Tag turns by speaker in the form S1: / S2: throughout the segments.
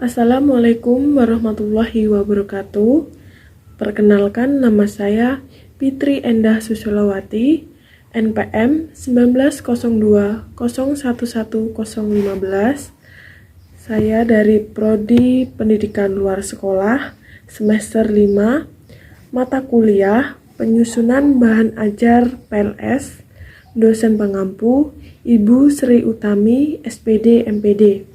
S1: Assalamualaikum warahmatullahi wabarakatuh. Perkenalkan, nama saya Fitri Endah Susilowati, NPM 1902011015. Saya dari Prodi Pendidikan Luar Sekolah, semester 5, mata kuliah Penyusunan Bahan Ajar PLS, dosen pengampu Ibu Sri Utami, SPD MPD.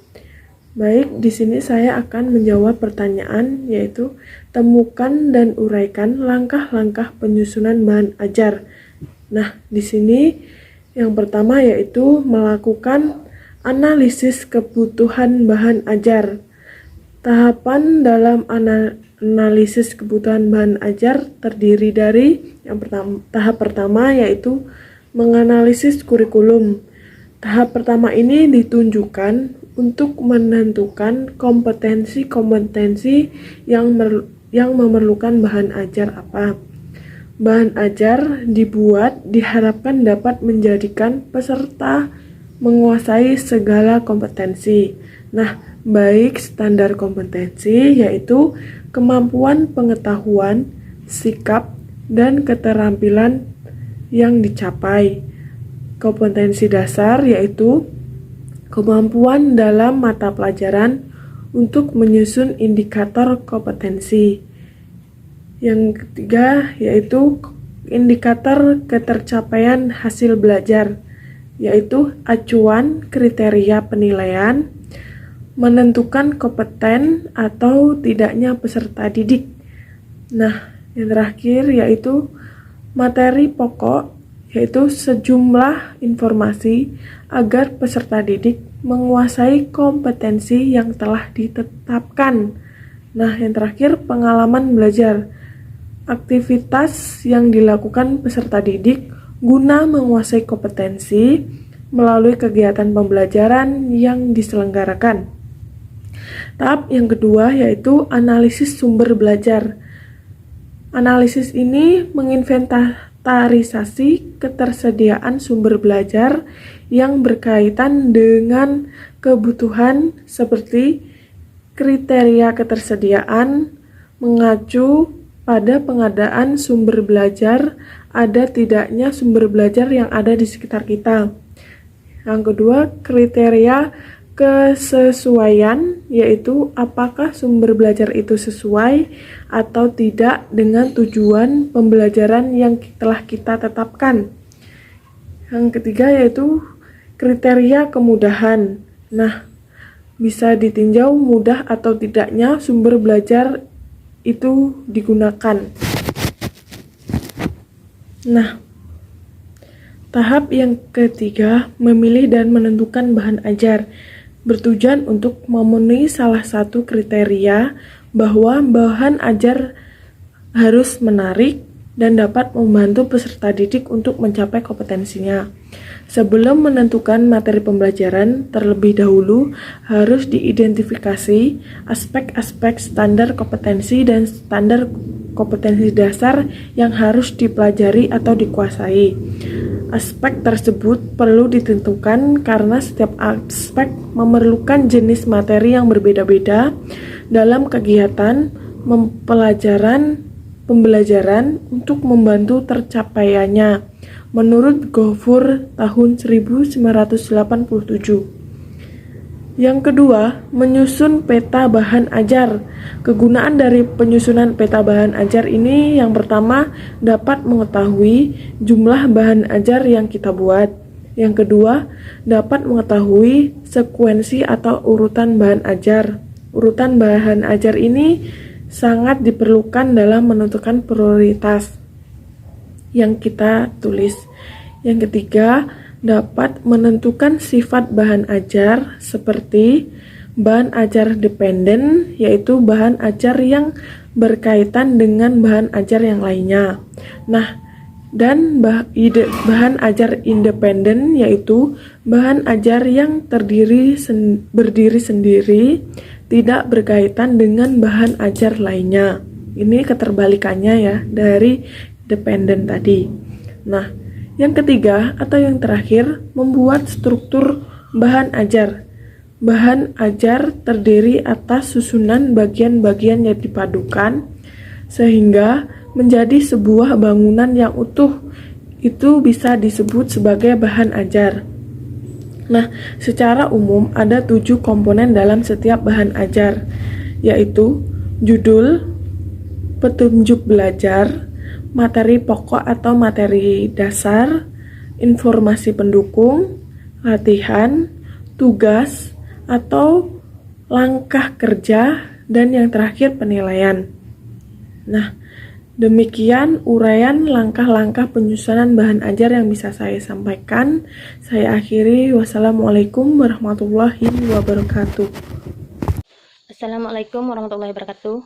S1: Baik, di sini saya akan menjawab pertanyaan, yaitu temukan dan uraikan langkah-langkah penyusunan bahan ajar. Nah, di sini yang pertama yaitu melakukan analisis kebutuhan bahan ajar. Tahapan dalam analisis kebutuhan bahan ajar terdiri dari tahap pertama yaitu menganalisis kurikulum. Tahap pertama ini ditunjukkan untuk menentukan kompetensi-kompetensi yang memerlukan bahan ajar apa. Bahan ajar diharapkan dapat menjadikan peserta menguasai segala kompetensi. Nah, baik standar kompetensi yaitu kemampuan pengetahuan, sikap, dan keterampilan yang dicapai. Kompetensi dasar yaitu kemampuan dalam mata pelajaran untuk menyusun indikator kompetensi. Yang ketiga yaitu indikator ketercapaian hasil belajar, yaitu acuan kriteria penilaian menentukan kompeten atau tidaknya peserta didik. Nah, yang terakhir yaitu materi pokok, yaitu sejumlah informasi agar peserta didik menguasai kompetensi yang telah ditetapkan. Nah, yang terakhir pengalaman belajar, aktivitas yang dilakukan peserta didik guna menguasai kompetensi melalui kegiatan pembelajaran yang diselenggarakan. Tahap yang kedua yaitu analisis sumber belajar. Analisis ini menginventarisasi ketersediaan sumber belajar yang berkaitan dengan kebutuhan seperti kriteria ketersediaan, mengacu pada pengadaan sumber belajar, ada tidaknya sumber belajar yang ada di sekitar kita. Yang kedua, kriteria kesesuaian, yaitu apakah sumber belajar itu sesuai atau tidak dengan tujuan pembelajaran yang telah kita tetapkan. Yang ketiga yaitu kriteria kemudahan. Nah, bisa ditinjau mudah atau tidaknya sumber belajar itu digunakan. Nah, tahap yang ketiga memilih dan menentukan bahan ajar, bertujuan untuk memenuhi salah satu kriteria bahwa bahan ajar harus menarik dan dapat membantu peserta didik untuk mencapai kompetensinya. Sebelum menentukan materi pembelajaran, terlebih dahulu harus diidentifikasi aspek-aspek standar kompetensi dan standar kompetensi dasar yang harus dipelajari atau dikuasai. Aspek tersebut perlu ditentukan karena setiap aspek memerlukan jenis materi yang berbeda-beda dalam kegiatan pembelajaran untuk membantu tercapaiannya. Menurut Gofur tahun 1987. Yang kedua, menyusun peta bahan ajar. Kegunaan dari penyusunan peta bahan ajar ini yang pertama dapat mengetahui jumlah bahan ajar yang kita buat. Yang kedua, dapat mengetahui sekuensi atau urutan bahan ajar. Urutan bahan ajar ini sangat diperlukan dalam menentukan prioritas yang kita tulis. Yang ketiga, dapat menentukan sifat bahan ajar seperti bahan ajar dependen, yaitu bahan ajar yang berkaitan dengan bahan ajar yang lainnya. Nah, dan bahan ajar independen, yaitu bahan ajar yang berdiri sendiri, tidak berkaitan dengan bahan ajar lainnya. Ini keterbalikannya ya dari dependen tadi. Nah, yang ketiga atau yang terakhir, membuat struktur bahan ajar. Bahan ajar terdiri atas susunan bagian-bagian yang dipadukan sehingga menjadi sebuah bangunan yang utuh. Itu bisa disebut sebagai bahan ajar. Nah, secara umum ada 7 komponen dalam setiap bahan ajar, yaitu judul, petunjuk belajar, materi pokok atau materi dasar, informasi pendukung, latihan, tugas, atau langkah kerja, dan yang terakhir penilaian. Nah, demikian uraian langkah-langkah penyusunan bahan ajar yang bisa saya sampaikan. Saya akhiri. Wassalamualaikum warahmatullahi wabarakatuh.
S2: Assalamualaikum warahmatullahi wabarakatuh.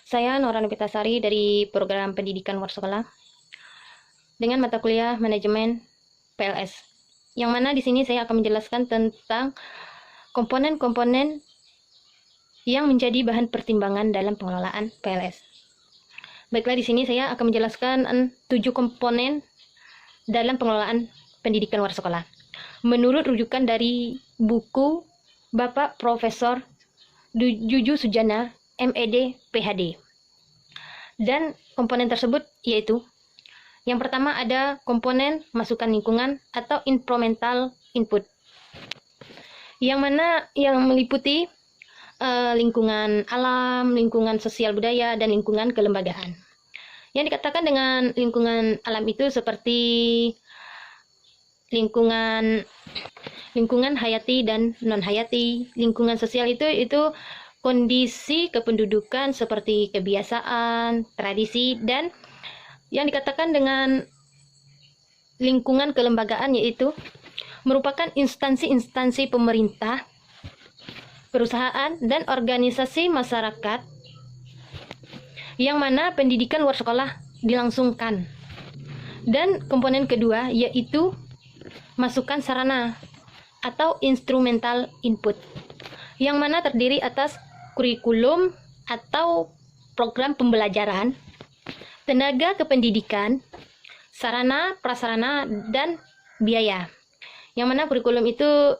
S2: Saya Nora Novitasari dari Program Pendidikan Luar Sekolah dengan mata kuliah Manajemen PLS. Yang mana di sini saya akan menjelaskan tentang komponen-komponen yang menjadi bahan pertimbangan dalam pengelolaan PLS. Baiklah, di sini saya akan menjelaskan 7 komponen dalam pengelolaan pendidikan luar sekolah. Menurut rujukan dari buku Bapak Profesor Juju Sujana, MED, PhD. Dan komponen tersebut yaitu yang pertama ada komponen masukan lingkungan atau environmental input. Yang mana yang meliputi lingkungan alam, lingkungan sosial budaya, dan lingkungan kelembagaan. Yang dikatakan dengan lingkungan alam itu seperti lingkungan hayati dan non hayati. Lingkungan sosial itu kondisi kependudukan seperti kebiasaan, tradisi, dan yang dikatakan dengan lingkungan kelembagaan yaitu merupakan instansi-instansi pemerintah, perusahaan, dan organisasi masyarakat yang mana pendidikan luar sekolah dilangsungkan. Dan komponen kedua yaitu masukan sarana atau instrumental input, yang mana terdiri atas kurikulum atau program pembelajaran, tenaga kependidikan, sarana, prasarana, dan biaya. Yang mana kurikulum itu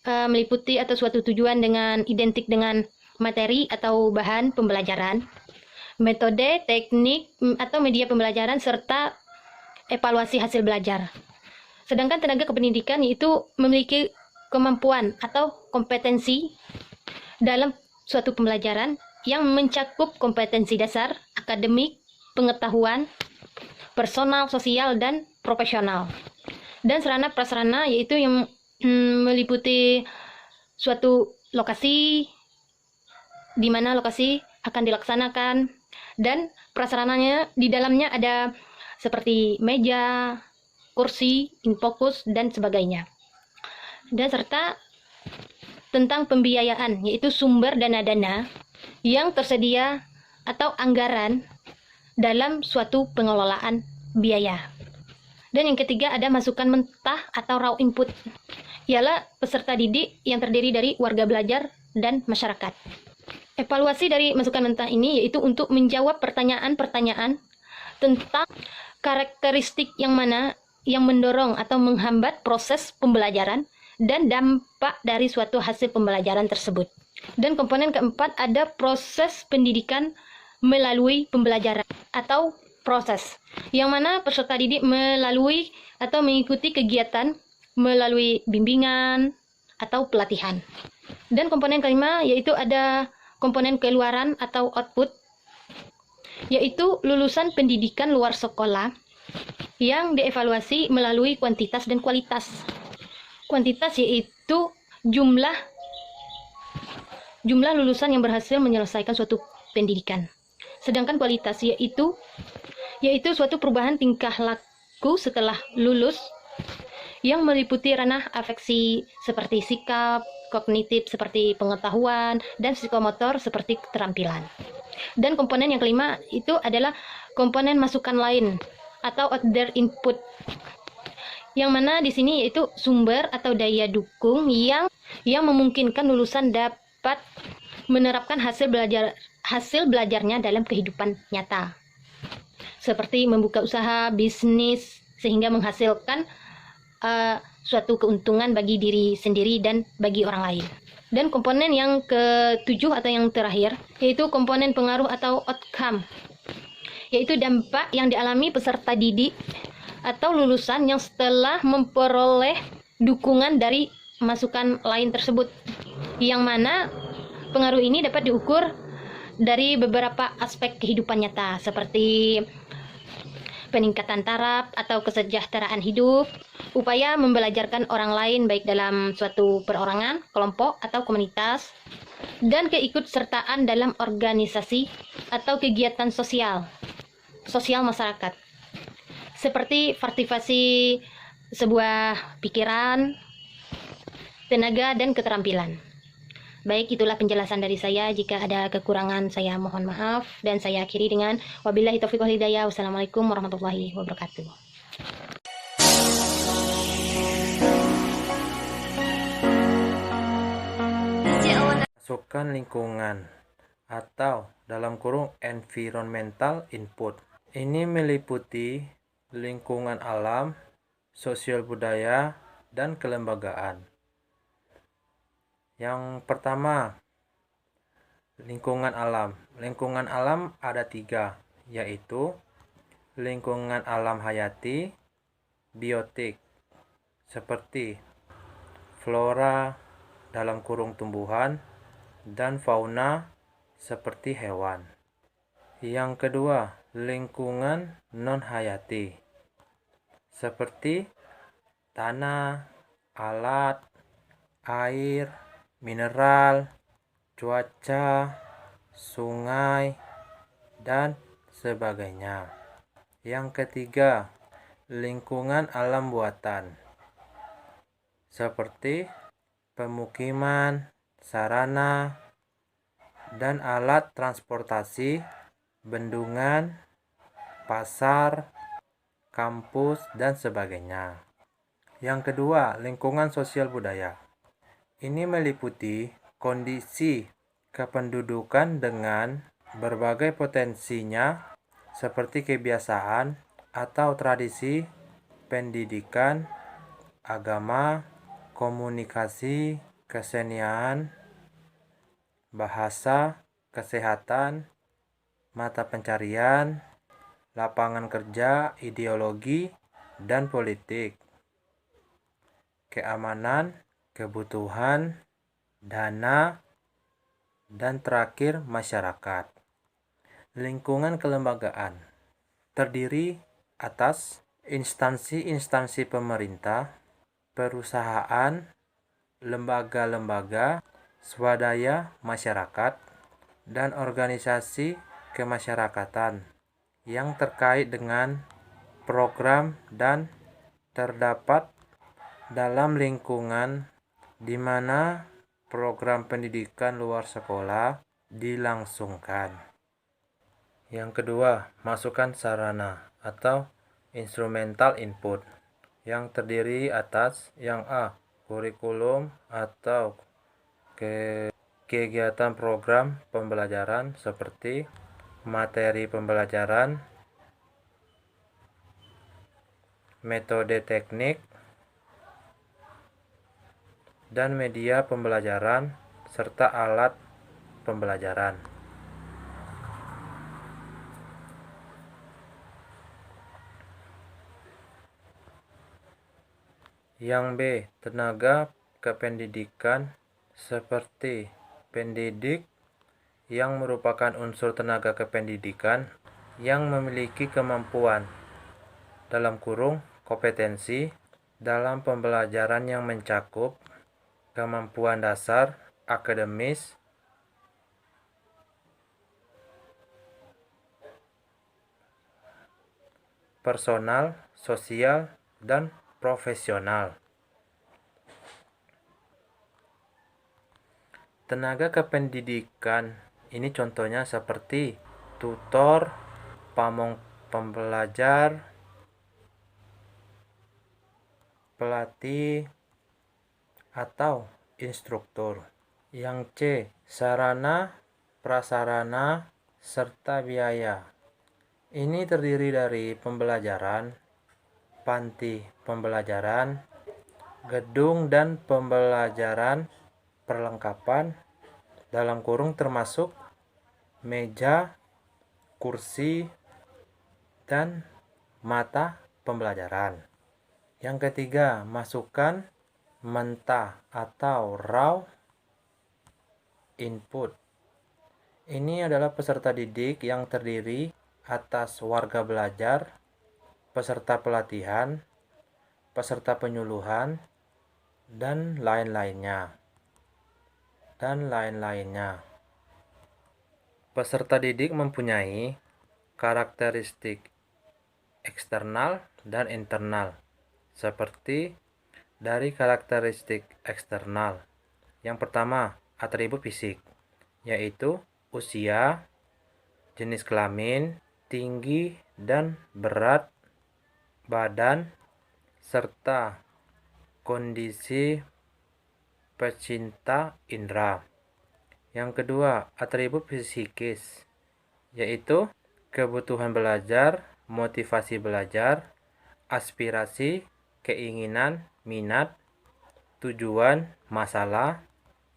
S2: meliputi atau suatu tujuan dengan identik dengan materi atau bahan pembelajaran, metode, teknik, atau media pembelajaran, serta evaluasi hasil belajar. Sedangkan tenaga kependidikan itu memiliki kemampuan atau kompetensi dalam suatu pembelajaran yang mencakup kompetensi dasar, akademik, pengetahuan, personal, sosial, dan profesional. Dan sarana prasarana yaitu yang meliputi suatu lokasi, di mana lokasi akan dilaksanakan, dan prasarananya di dalamnya ada seperti meja, kursi, infokus, dan sebagainya. Dan serta tentang pembiayaan, yaitu sumber dana-dana yang tersedia atau anggaran dalam suatu pengelolaan biaya. Dan yang ketiga ada masukan mentah atau raw input, ialah peserta didik yang terdiri dari warga belajar dan masyarakat. Evaluasi dari masukan mentah ini yaitu untuk menjawab pertanyaan-pertanyaan tentang karakteristik yang mana yang mendorong atau menghambat proses pembelajaran dan dampak dari suatu hasil pembelajaran tersebut. Dan komponen keempat ada proses pendidikan melalui pembelajaran atau proses, yang mana peserta didik melalui atau mengikuti kegiatan melalui bimbingan atau pelatihan. Dan komponen kelima yaitu ada komponen keluaran atau output, yaitu lulusan pendidikan luar sekolah yang dievaluasi melalui kuantitas dan kualitas. Kuantitas yaitu jumlah lulusan yang berhasil menyelesaikan suatu pendidikan. Sedangkan kualitas yaitu suatu perubahan tingkah laku setelah lulus yang meliputi ranah afeksi seperti sikap, kognitif seperti pengetahuan, dan psikomotor seperti keterampilan. Dan komponen yang kelima itu adalah komponen masukan lain atau other input, yang mana di sini yaitu sumber atau daya dukung yang memungkinkan lulusan dapat menerapkan hasil belajarnya dalam kehidupan nyata, seperti membuka usaha bisnis sehingga menghasilkan suatu keuntungan bagi diri sendiri dan bagi orang lain. Dan komponen yang ketujuh atau yang terakhir, yaitu komponen pengaruh atau outcome, yaitu dampak yang dialami peserta didik atau lulusan yang setelah memperoleh dukungan dari masukan lain tersebut, yang mana pengaruh ini dapat diukur dari beberapa aspek kehidupan nyata seperti peningkatan taraf atau kesejahteraan hidup, upaya membelajarkan orang lain baik dalam suatu perorangan, kelompok, atau komunitas, dan keikutsertaan dalam organisasi atau kegiatan sosial masyarakat, seperti partisipasi sebuah pikiran, tenaga, dan keterampilan. Baik, itulah penjelasan dari saya. Jika ada kekurangan, saya mohon maaf. Dan saya akhiri dengan wabillahi taufiq wal hidayah. Wassalamualaikum warahmatullahi wabarakatuh.
S3: Masukan lingkungan atau dalam kurung environmental input. Ini meliputi lingkungan alam, sosial budaya, dan kelembagaan. Yang pertama, lingkungan alam. Lingkungan alam ada 3, yaitu lingkungan alam hayati, biotik, seperti flora dalam kurung tumbuhan, dan fauna seperti hewan. Yang kedua, lingkungan non-hayati, seperti tanah, alat, air, mineral, cuaca, sungai, dan sebagainya. Yang ketiga, lingkungan alam buatan, seperti pemukiman, sarana, dan alat transportasi, bendungan, pasar, kampus, dan sebagainya. Yang kedua, lingkungan sosial budaya. Ini meliputi kondisi kependudukan dengan berbagai potensinya seperti kebiasaan atau tradisi, pendidikan, agama, komunikasi, kesenian, bahasa, kesehatan, mata pencarian, lapangan kerja, ideologi, dan politik, keamanan, kebutuhan, dana, dan terakhir masyarakat. Lingkungan kelembagaan terdiri atas instansi-instansi pemerintah, perusahaan, lembaga-lembaga, swadaya masyarakat, dan organisasi kemasyarakatan yang terkait dengan program dan terdapat dalam lingkungan di mana program pendidikan luar sekolah dilangsungkan. Yang kedua, masukan sarana atau instrumental input yang terdiri atas yang A, kurikulum atau kegiatan program pembelajaran seperti materi pembelajaran, metode teknik, dan media pembelajaran, serta alat pembelajaran. Yang B, tenaga kependidikan seperti pendidik yang merupakan unsur tenaga kependidikan yang memiliki kemampuan dalam kurung kompetensi dalam pembelajaran yang mencakup kemampuan dasar, akademis, personal, sosial, dan profesional. Tenaga kependidikan ini contohnya seperti tutor, pembelajar, pelatih, atau instruktur. Yang C, sarana, prasarana, serta biaya. Ini terdiri dari pembelajaran, panti pembelajaran, gedung dan pembelajaran, perlengkapan dalam kurung termasuk meja, kursi, dan mata pembelajaran. Yang ketiga, masukkan mentah atau raw input. Ini adalah peserta didik yang terdiri atas warga belajar, peserta pelatihan, peserta penyuluhan, dan lain-lainnya. Peserta didik mempunyai karakteristik eksternal dan internal. Seperti dari karakteristik eksternal. Yang pertama, atribut fisik, yaitu usia, jenis kelamin, tinggi dan berat badan, serta kondisi pecinta indera. Yang kedua, atribut psikis, yaitu kebutuhan belajar, motivasi belajar, aspirasi, keinginan, minat, tujuan, masalah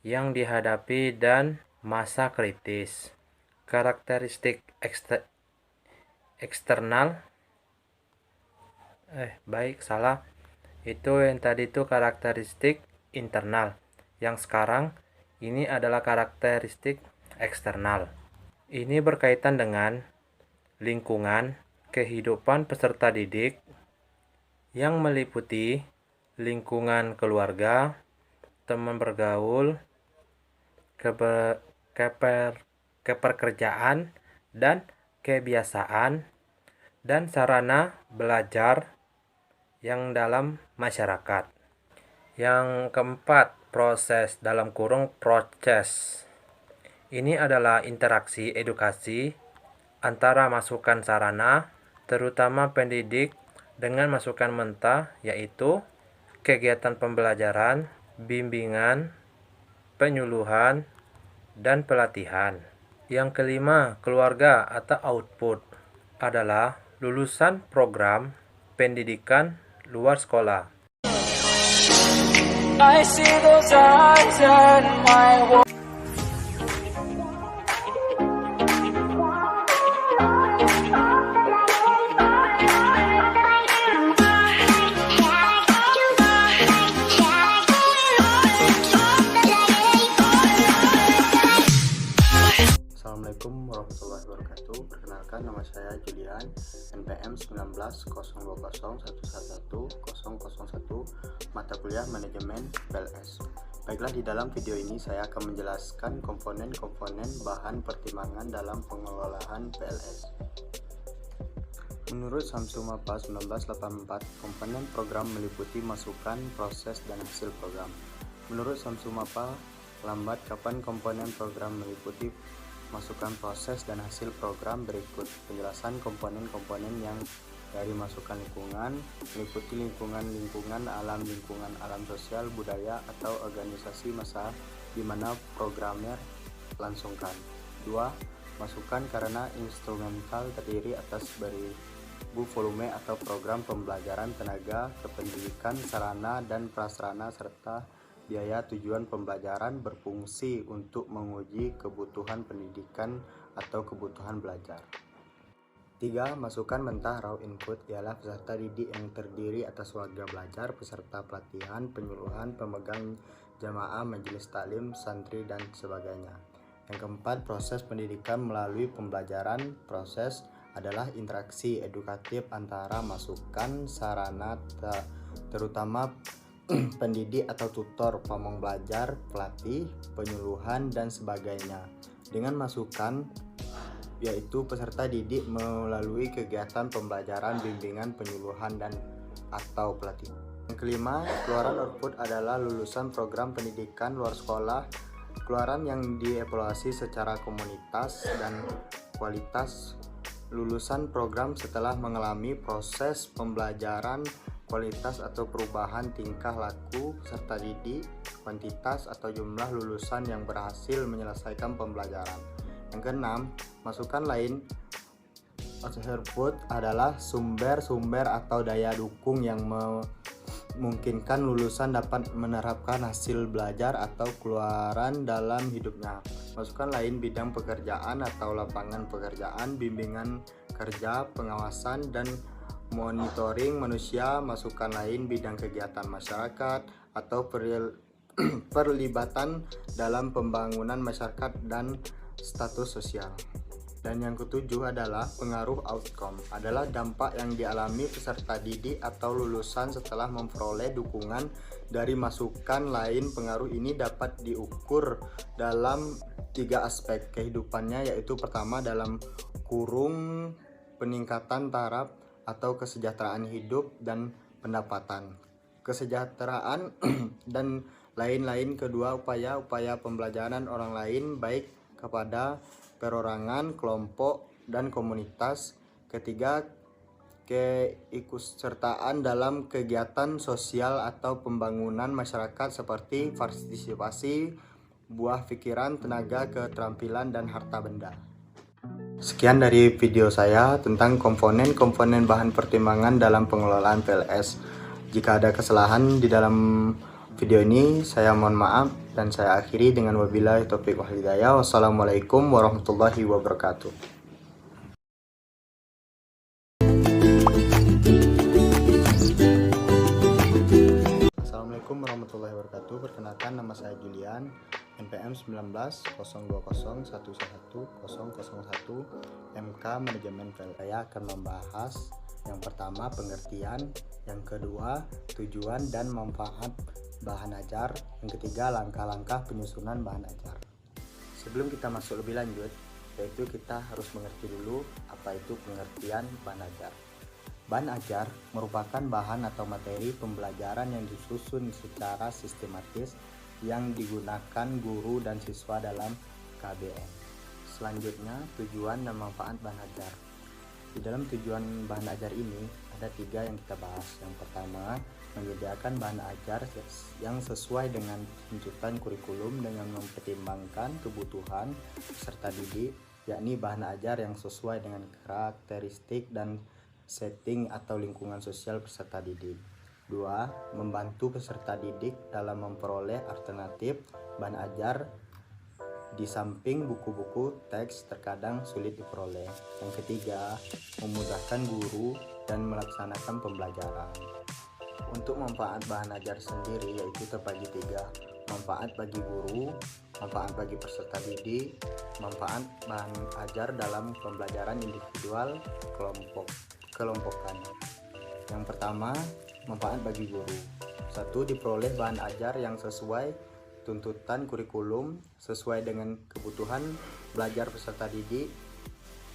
S3: yang dihadapi, dan masa kritis. Karakteristik eksternal itu yang tadi itu karakteristik internal. Yang sekarang ini adalah karakteristik eksternal. Ini berkaitan dengan lingkungan kehidupan peserta didik yang meliputi lingkungan keluarga, teman bergaul, kepekerjaan, dan kebiasaan, dan sarana belajar yang dalam masyarakat. Yang keempat, proses dalam kurung proses. Ini adalah interaksi edukasi antara masukan sarana, terutama pendidik, dengan masukan mentah, yaitu kegiatan pembelajaran, bimbingan, penyuluhan, dan pelatihan. Yang kelima, keluarga atau output adalah lulusan program pendidikan luar sekolah. I see those eyes and my world.
S4: Assalamualaikum warahmatullahi wabarakatuh. Perkenalkan, nama saya Julian, NPM 190201110001, mata kuliah manajemen PLS. Baiklah, di dalam video ini saya akan menjelaskan komponen-komponen bahan pertimbangan dalam pengelolaan PLS. Menurut Samsu Mapa 1984, komponen program meliputi masukan, proses, dan hasil program. Menurut Samsu Mapa, lambat kapan komponen program meliputi masukan, proses, dan hasil program berikut. Penjelasan komponen-komponen yang dari masukan lingkungan meliputi lingkungan alam sosial, budaya, atau organisasi masa di mana programmer langsungkan. 2. Masukan karena instrumental terdiri atas beribu volume atau program pembelajaran, tenaga, kependidikan, sarana dan prasarana, serta biaya tujuan pembelajaran berfungsi untuk menguji kebutuhan pendidikan atau kebutuhan belajar. 3. Masukan mentah raw input ialah peserta didik yang terdiri atas warga belajar, peserta pelatihan, penyuluhan, pemegang jamaah, majelis taklim, santri, dan sebagainya. Yang keempat, proses pendidikan melalui pembelajaran. Proses adalah interaksi edukatif antara masukan, sarana, terutama pendidik atau tutor, pamong belajar, pelatih, penyuluhan, dan sebagainya. Dengan masukan, yaitu peserta didik melalui kegiatan pembelajaran, bimbingan, penyuluhan, dan atau pelatihan. Yang kelima, keluaran output adalah lulusan program pendidikan luar sekolah, keluaran yang dievaluasi secara komunitas dan kualitas. Lulusan program setelah mengalami proses pembelajaran, kualitas atau perubahan tingkah laku peserta didik, kuantitas atau jumlah lulusan yang berhasil menyelesaikan pembelajaran. Yang keenam, masukan lain output adalah sumber-sumber atau daya dukung yang memungkinkan lulusan dapat menerapkan hasil belajar atau keluaran dalam hidupnya. Masukan lain bidang pekerjaan atau lapangan pekerjaan, bimbingan kerja, pengawasan, dan monitoring manusia. Masukan lain bidang kegiatan masyarakat atau perlibatan dalam pembangunan masyarakat dan status sosial. Dan yang ketujuh adalah pengaruh outcome, adalah dampak yang dialami peserta didik atau lulusan setelah memperoleh dukungan dari masukan lain. Pengaruh ini dapat diukur dalam 3 aspek kehidupannya, yaitu pertama dalam kurung peningkatan taraf atau kesejahteraan hidup dan pendapatan, kesejahteraan dan lain-lain. Kedua, upaya pembelajaran orang lain baik kepada perorangan, kelompok, dan komunitas. Ketiga, keikutsertaan dalam kegiatan sosial atau pembangunan masyarakat seperti partisipasi, buah pikiran, tenaga, keterampilan, dan harta benda. Sekian dari video saya tentang komponen-komponen bahan pertimbangan dalam pengelolaan PLS. Jika ada kesalahan di dalam video ini, saya mohon maaf dan saya akhiri dengan wabillahi taufiq wal hidayah. Wassalamualaikum warahmatullahi wabarakatuh. Assalamualaikum warahmatullahi wabarakatuh. Perkenalkan, nama saya Julian, NPM 19/02011110001, MK Manajemen PLS. Saya akan membahas yang pertama pengertian, yang kedua tujuan dan manfaat bahan ajar, yang ketiga langkah-langkah penyusunan bahan ajar. Sebelum kita masuk lebih lanjut, yaitu kita harus mengerti dulu apa itu pengertian bahan ajar. Bahan ajar merupakan bahan atau materi pembelajaran yang disusun secara sistematis yang digunakan guru dan siswa dalam KBM. Selanjutnya, tujuan dan manfaat bahan ajar. Di dalam tujuan bahan ajar ini ada 3 yang kita bahas. Yang pertama, menyediakan bahan ajar yang sesuai dengan tuntutan kurikulum dengan mempertimbangkan kebutuhan peserta didik, yakni bahan ajar yang sesuai dengan karakteristik dan setting atau lingkungan sosial peserta didik. 2. Membantu peserta didik dalam memperoleh alternatif bahan ajar di samping buku-buku teks terkadang sulit diperoleh. Yang ketiga, memudahkan guru dan melaksanakan pembelajaran. Untuk manfaat bahan ajar sendiri yaitu terbagi 3. Manfaat bagi guru, manfaat bagi peserta didik, manfaat bahan ajar dalam pembelajaran individual kelompokan. Yang pertama, manfaat bagi guru. 1. Diperoleh bahan ajar yang sesuai tuntutan kurikulum sesuai dengan kebutuhan belajar peserta didik.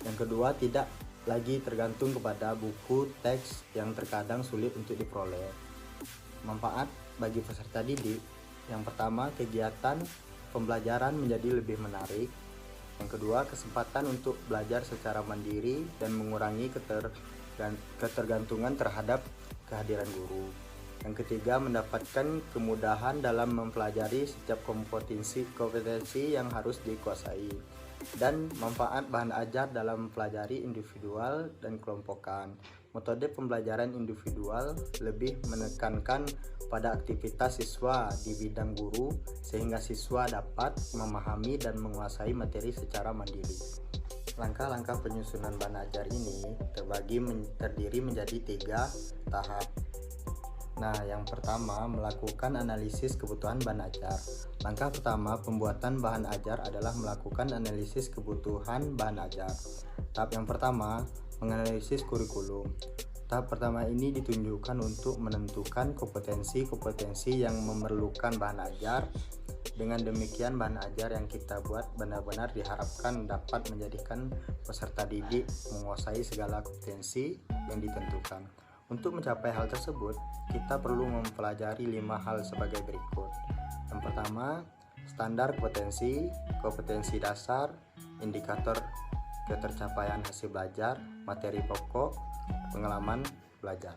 S4: Yang kedua, tidak lagi tergantung kepada buku teks yang terkadang sulit untuk diperoleh. Manfaat bagi peserta didik. Yang pertama, kegiatan pembelajaran menjadi lebih menarik. Yang kedua, kesempatan untuk belajar secara mandiri dan mengurangi ketergantungan terhadap kehadiran guru. Yang ketiga, mendapatkan kemudahan dalam mempelajari setiap kompetensi yang harus dikuasai. Dan manfaat bahan ajar dalam mempelajari individual dan kelompokan. Metode pembelajaran individual lebih menekankan pada aktivitas siswa di bidang guru sehingga siswa dapat memahami dan menguasai materi secara mandiri. Langkah-langkah penyusunan bahan ajar ini terdiri menjadi 3 tahap. Nah, yang pertama, melakukan analisis kebutuhan bahan ajar. Langkah pertama pembuatan bahan ajar adalah melakukan analisis kebutuhan bahan ajar. Tahap yang pertama, menganalisis kurikulum. Tahap pertama ini ditunjukkan untuk menentukan kompetensi-kompetensi yang memerlukan bahan ajar. Dengan demikian, bahan ajar yang kita buat benar-benar diharapkan dapat menjadikan peserta didik menguasai segala kompetensi yang ditentukan. Untuk mencapai hal tersebut, kita perlu mempelajari 5 hal sebagai berikut. Yang pertama, standar kompetensi dasar, indikator ketercapaian hasil belajar, materi pokok, pengalaman belajar.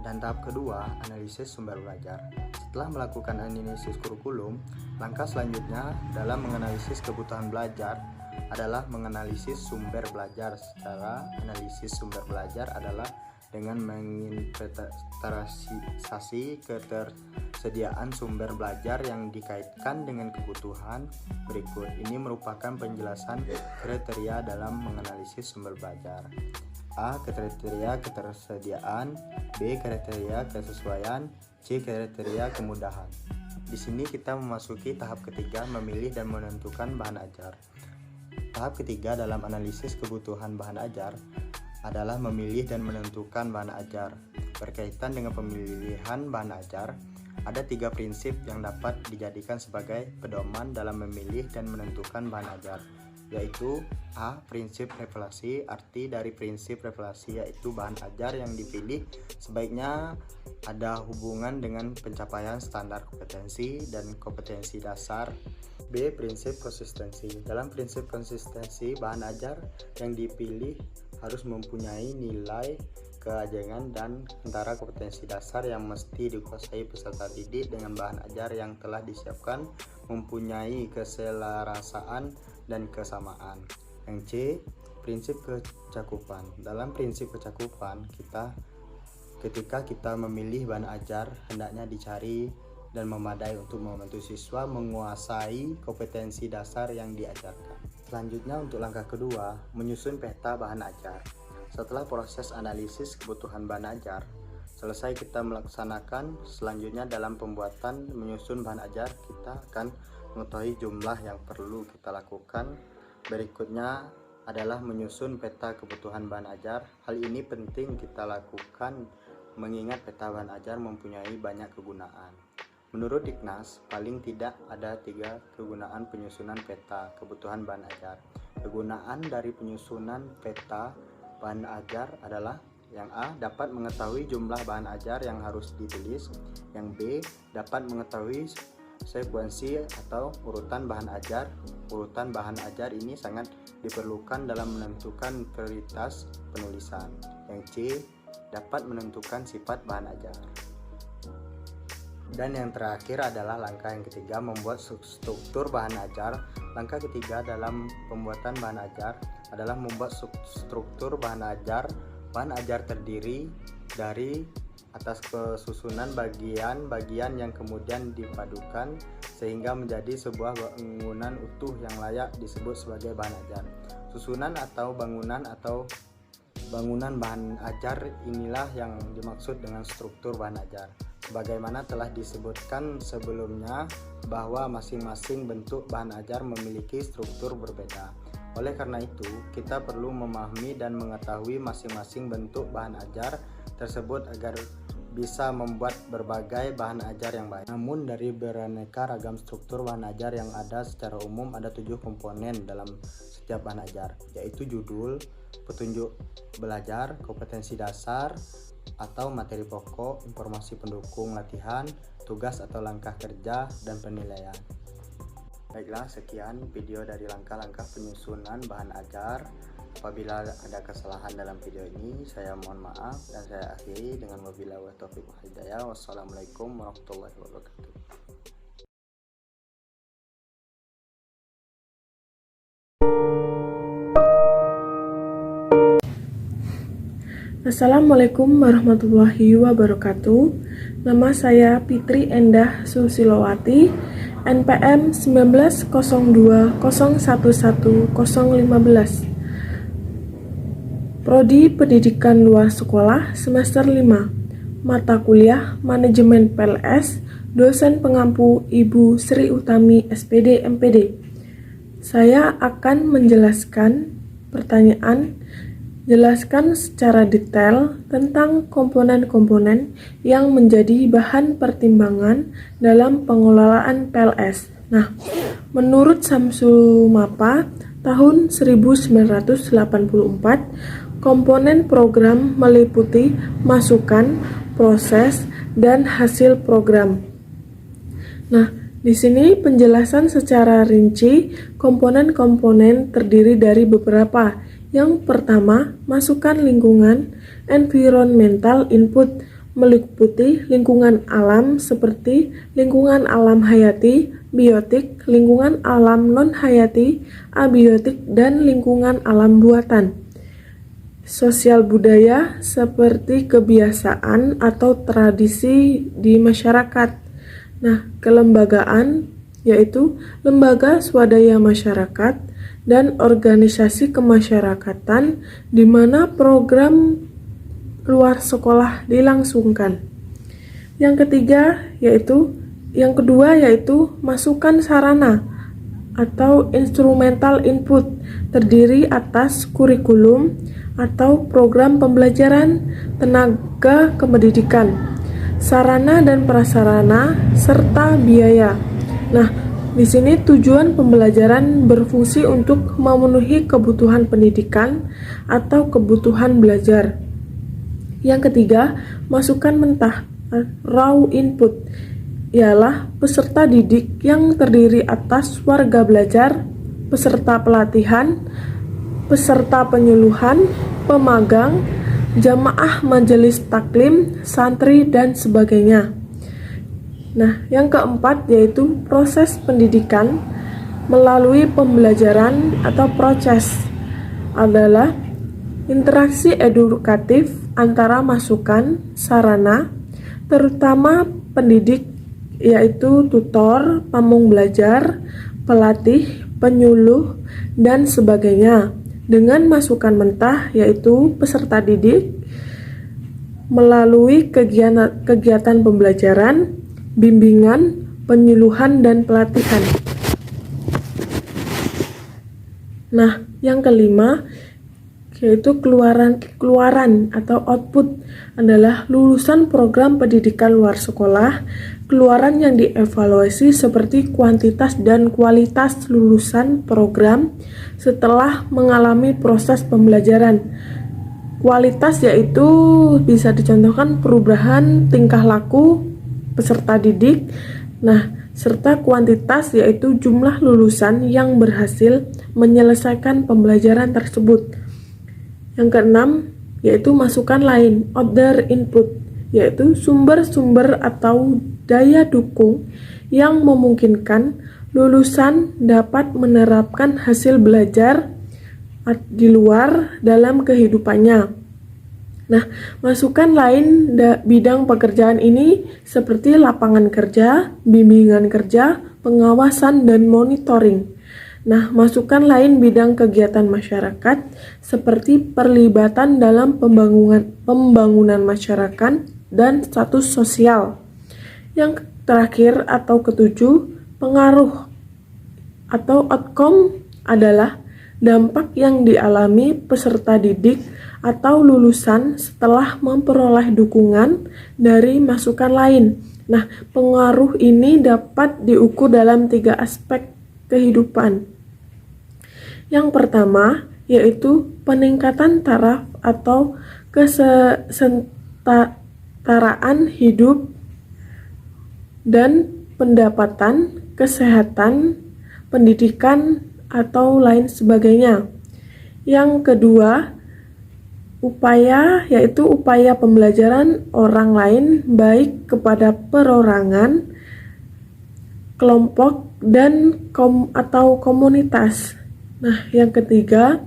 S4: Dan tahap kedua, analisis sumber belajar. Setelah melakukan analisis kurikulum, langkah selanjutnya dalam menganalisis kebutuhan belajar adalah menganalisis sumber belajar. Secara analisis sumber belajar adalah dengan menginventarisasi ketersediaan sumber belajar yang dikaitkan dengan kebutuhan berikut. Ini merupakan penjelasan kriteria dalam menganalisis sumber belajar. A. Kriteria ketersediaan. B. Kriteria kesesuaian. C. Kriteria kemudahan. Di sini kita memasuki tahap ketiga, memilih dan menentukan bahan ajar. Tahap ketiga dalam analisis kebutuhan bahan ajar adalah memilih dan menentukan bahan ajar. Berkaitan dengan pemilihan bahan ajar, ada 3 prinsip yang dapat dijadikan sebagai pedoman dalam memilih dan menentukan bahan ajar, yaitu A. Prinsip revelasi. Arti dari prinsip revelasi yaitu bahan ajar yang dipilih sebaiknya ada hubungan dengan pencapaian standar kompetensi dan kompetensi dasar. B. Prinsip konsistensi. Dalam prinsip konsistensi, bahan ajar yang dipilih harus mempunyai nilai keajengan dan antara kompetensi dasar yang mesti dikuasai peserta didik dengan bahan ajar yang telah disiapkan mempunyai keselarasaan dan kesamaan. Yang C. Prinsip kecakupan. Dalam prinsip kecakupan, ketika kita memilih bahan ajar, hendaknya dicari dan memadai untuk membantu siswa menguasai kompetensi dasar yang diajarkan. Selanjutnya untuk langkah kedua, menyusun peta bahan ajar. Setelah proses analisis kebutuhan bahan ajar selesai, kita melaksanakan selanjutnya dalam pembuatan menyusun bahan ajar, kita akan mengetahui jumlah yang perlu kita lakukan. Berikutnya adalah menyusun peta kebutuhan bahan ajar. Hal ini penting kita lakukan mengingat peta bahan ajar mempunyai banyak kegunaan. Menurut Dignas, paling tidak ada 3 kegunaan penyusunan peta kebutuhan bahan ajar. Kegunaan dari penyusunan peta bahan ajar adalah: yang A. Dapat mengetahui jumlah bahan ajar yang harus ditulis. Yang B. Dapat mengetahui sekuensi atau urutan bahan ajar. Urutan bahan ajar ini sangat diperlukan dalam menentukan prioritas penulisan. Yang C. Dapat menentukan sifat bahan ajar. Dan yang terakhir adalah langkah yang ketiga, membuat struktur bahan ajar. Langkah ketiga dalam pembuatan bahan ajar adalah membuat struktur bahan ajar. Bahan ajar terdiri dari atas kesusunan bagian-bagian yang kemudian dipadukan sehingga menjadi sebuah bangunan utuh yang layak disebut sebagai bahan ajar. Susunan atau bangunan bahan ajar inilah yang dimaksud dengan struktur bahan ajar. Sebagaimana telah disebutkan sebelumnya bahwa masing-masing bentuk bahan ajar memiliki struktur berbeda. Oleh karena itu, kita perlu memahami dan mengetahui masing-masing bentuk bahan ajar tersebut agar bisa membuat berbagai bahan ajar yang baik. Namun dari beraneka ragam struktur bahan ajar yang ada, secara umum ada 7 komponen dalam setiap bahan ajar, yaitu judul, petunjuk belajar, kompetensi dasar atau materi pokok, informasi pendukung latihan, tugas atau langkah kerja, dan penilaian. Baiklah, sekian video dari langkah-langkah penyusunan bahan ajar. Apabila ada kesalahan dalam video ini, saya mohon maaf dan saya akhiri dengan wabillahi taufiq wal hidayah. Wassalamualaikum warahmatullahi wabarakatuh.
S1: Assalamualaikum warahmatullahi wabarakatuh. Nama saya Fitri Endah Susilowati, NPM 1902011015. Prodi Pendidikan Luar Sekolah semester 5. Mata kuliah Manajemen PLS, dosen pengampu Ibu Sri Utami SPD MPD. Saya akan menjelaskan pertanyaan. Jelaskan secara detail tentang komponen-komponen yang menjadi bahan pertimbangan dalam pengelolaan PLS. Nah, menurut Samsul Mapa tahun 1984, komponen program meliputi masukan, proses, dan hasil program. Nah, di sini penjelasan secara rinci komponen-komponen terdiri dari beberapa. Yang pertama, masukan lingkungan, environmental input, meliputi lingkungan alam seperti lingkungan alam hayati, biotik, lingkungan alam non-hayati, abiotik, dan lingkungan alam buatan. sosial budaya seperti kebiasaan atau tradisi di masyarakat. Nah, kelembagaan yaitu lembaga swadaya masyarakat dan organisasi kemasyarakatan di mana program luar sekolah dilangsungkan. Yang kedua yaitu masukan sarana atau instrumental input, terdiri atas kurikulum atau program pembelajaran, tenaga kependidikan, sarana dan prasarana, serta biaya. Nah, di sini tujuan pembelajaran berfungsi untuk memenuhi kebutuhan pendidikan atau kebutuhan belajar. Yang ketiga, masukan mentah, raw input, ialah peserta didik yang terdiri atas warga belajar, peserta pelatihan, peserta penyuluhan, pemagang, jamaah majelis taklim, santri, dan sebagainya. Nah, yang keempat yaitu proses pendidikan melalui pembelajaran atau proses adalah interaksi edukatif antara masukan, sarana, terutama pendidik yaitu tutor, pamong belajar, pelatih, penyuluh, dan sebagainya, dengan masukan mentah yaitu peserta didik melalui kegiatan pembelajaran, bimbingan, penyuluhan, dan pelatihan. Nah, yang kelima yaitu keluaran atau output adalah lulusan program pendidikan luar sekolah. Keluaran yang dievaluasi seperti kuantitas dan kualitas lulusan program setelah mengalami proses pembelajaran. Kualitas yaitu bisa dicontohkan perubahan tingkah laku peserta didik. Nah, serta kuantitas yaitu jumlah lulusan yang berhasil menyelesaikan pembelajaran tersebut. Yang keenam yaitu masukan lain, other input, yaitu sumber-sumber atau daya dukung yang memungkinkan lulusan dapat menerapkan hasil belajar di luar dalam kehidupannya. Nah, masukan lain bidang pekerjaan ini seperti lapangan kerja, bimbingan kerja, pengawasan, dan monitoring. Nah, masukan lain bidang kegiatan masyarakat seperti perlibatan dalam pembangunan masyarakat dan status sosial. Yang terakhir atau ketujuh, pengaruh atau outcome adalah dampak yang dialami peserta didik atau lulusan setelah memperoleh dukungan dari masukan lain. Nah, pengaruh ini dapat diukur dalam 3 aspek kehidupan. Yang pertama yaitu peningkatan taraf atau kesetaraan hidup dan pendapatan, kesehatan, pendidikan, atau lain sebagainya. Yang kedua, upaya pembelajaran orang lain baik kepada perorangan, kelompok, dan atau komunitas. Nah, yang ketiga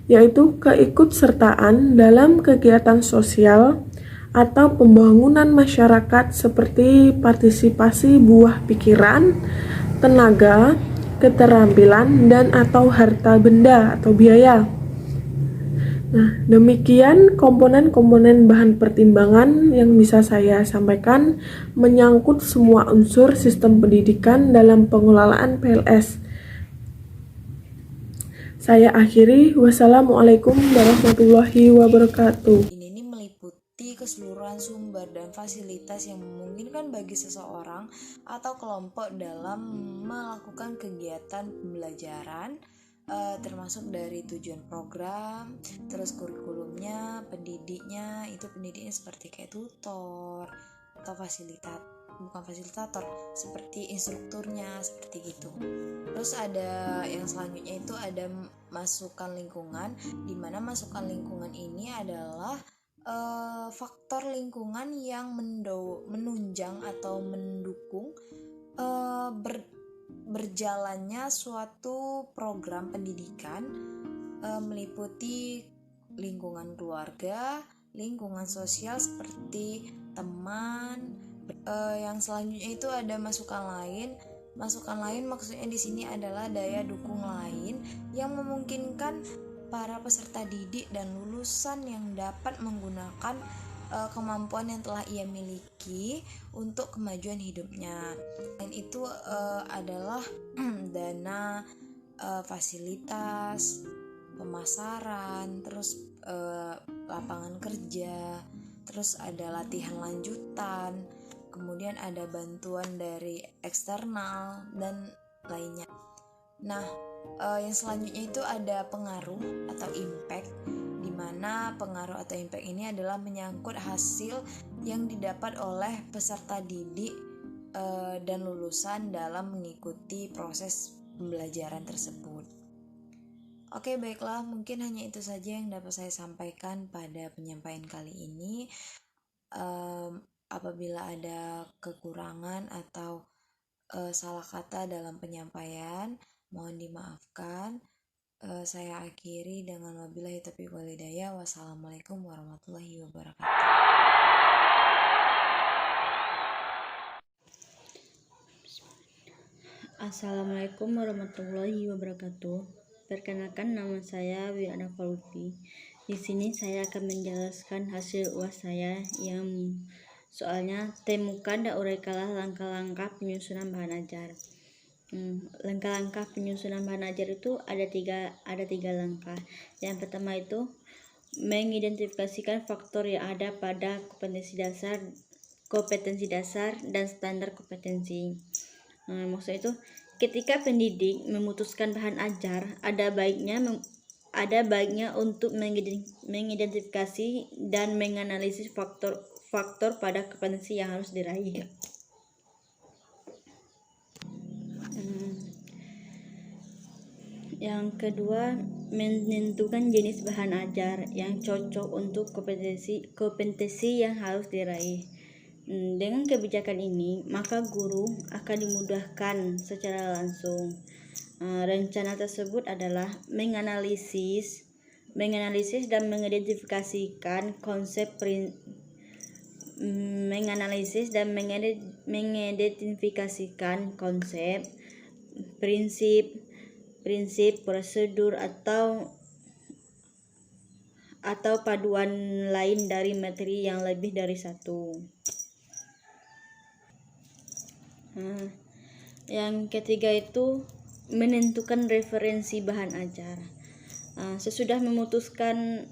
S1: yaitu keikutsertaan dalam kegiatan sosial atau pembangunan masyarakat seperti partisipasi buah pikiran, tenaga, keterampilan, dan atau harta benda atau biaya. Nah, demikian komponen-komponen bahan pertimbangan yang bisa saya sampaikan menyangkut semua unsur sistem pendidikan dalam pengelolaan PLS. Saya akhiri, wassalamualaikum warahmatullahi wabarakatuh.
S5: Ini meliputi keseluruhan sumber dan fasilitas yang memungkinkan bagi seseorang atau kelompok dalam melakukan kegiatan pembelajaran, termasuk dari tujuan program, terus kurikulumnya, pendidiknya seperti kayak tutor atau fasilitator seperti instrukturnya seperti gitu. Terus ada yang selanjutnya itu ada masukan lingkungan, di mana masukan lingkungan ini adalah faktor lingkungan yang menunjang atau mendukung berjalannya suatu program pendidikan, meliputi lingkungan keluarga, lingkungan sosial seperti teman. Yang selanjutnya itu ada masukan lain. Masukan lain maksudnya di sini adalah daya dukung lain yang memungkinkan para peserta didik dan lulusan yang dapat menggunakan kemampuan yang telah ia miliki untuk kemajuan hidupnya. Dan itu adalah dana, fasilitas, pemasaran, terus lapangan kerja, terus ada latihan lanjutan, kemudian ada bantuan dari eksternal dan lainnya. Nah, yang selanjutnya itu ada pengaruh atau impact, di mana pengaruh atau impact ini adalah menyangkut hasil yang didapat oleh peserta didik dan lulusan dalam mengikuti proses pembelajaran tersebut. Oke, baiklah, mungkin hanya itu saja yang dapat saya sampaikan pada penyampaian kali ini. Apabila ada kekurangan atau salah kata dalam penyampaian, mohon dimaafkan. Saya akhiri dengan wabillahi taufiq wal hidayah. Wassalamualaikum warahmatullahi wabarakatuh.
S6: Assalamualaikum warahmatullahi wabarakatuh. Perkenalkan, nama saya Wiana Falupi. Di sini saya akan menjelaskan hasil UAS saya yang soalnya temukan dan uraikanlah langkah-langkah penyusunan bahan ajar. Langkah-langkah penyusunan bahan ajar itu ada tiga langkah. Yang pertama itu mengidentifikasikan faktor yang ada pada kompetensi dasar dan standar kompetensi. Maksudnya itu ketika pendidik memutuskan bahan ajar, ada baiknya untuk mengidentifikasi dan menganalisis faktor pada kompetensi yang harus diraih. Yang kedua, menentukan jenis bahan ajar yang cocok untuk kompetensi yang harus diraih. Dengan kebijakan ini, maka guru akan dimudahkan secara langsung. Rencana tersebut adalah menganalisis dan mengidentifikasikan konsep, prinsip, prosedur atau paduan lain dari materi yang lebih dari satu. Yang ketiga itu menentukan referensi bahan ajar. Sesudah memutuskan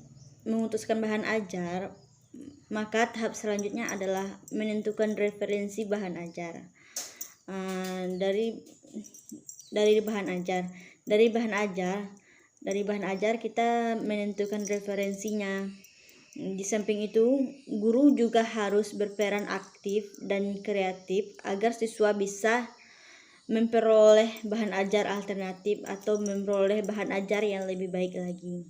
S6: bahan ajar, maka tahap selanjutnya adalah menentukan referensi bahan ajar. Dari bahan ajar kita menentukan referensinya. Di samping itu, guru juga harus berperan aktif dan kreatif agar siswa bisa memperoleh bahan ajar alternatif atau memperoleh bahan ajar yang lebih baik lagi.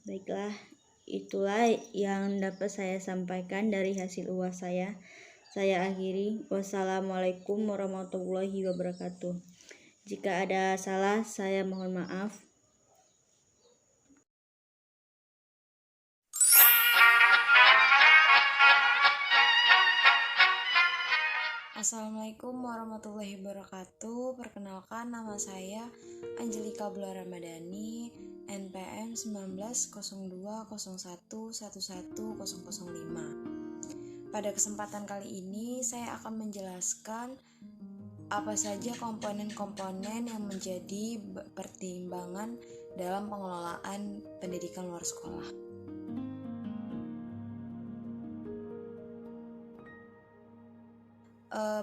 S6: Baiklah, itulah yang dapat saya sampaikan dari hasil UAS saya. Saya akhiri. Wassalamualaikum warahmatullahi wabarakatuh. Jika ada salah, saya mohon maaf.
S5: Assalamualaikum warahmatullahi wabarakatuh. Perkenalkan, nama saya Angelika Bula Ramadhani, NPM 190201111005. Pada kesempatan kali ini saya akan menjelaskan apa saja komponen-komponen yang menjadi pertimbangan dalam pengelolaan pendidikan luar sekolah.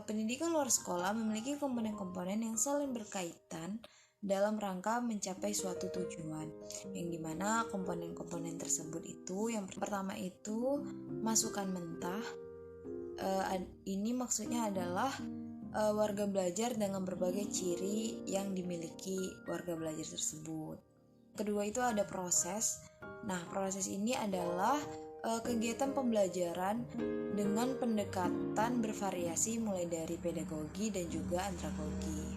S5: Pendidikan luar sekolah memiliki komponen-komponen yang saling berkaitan dalam rangka mencapai suatu tujuan, yang dimana komponen-komponen tersebut itu yang pertama itu masukan mentah. Ini maksudnya adalah warga belajar dengan berbagai ciri yang dimiliki warga belajar tersebut. Kedua itu ada proses. Nah, proses ini adalah kegiatan pembelajaran dengan pendekatan bervariasi mulai dari pedagogi dan juga andragogi.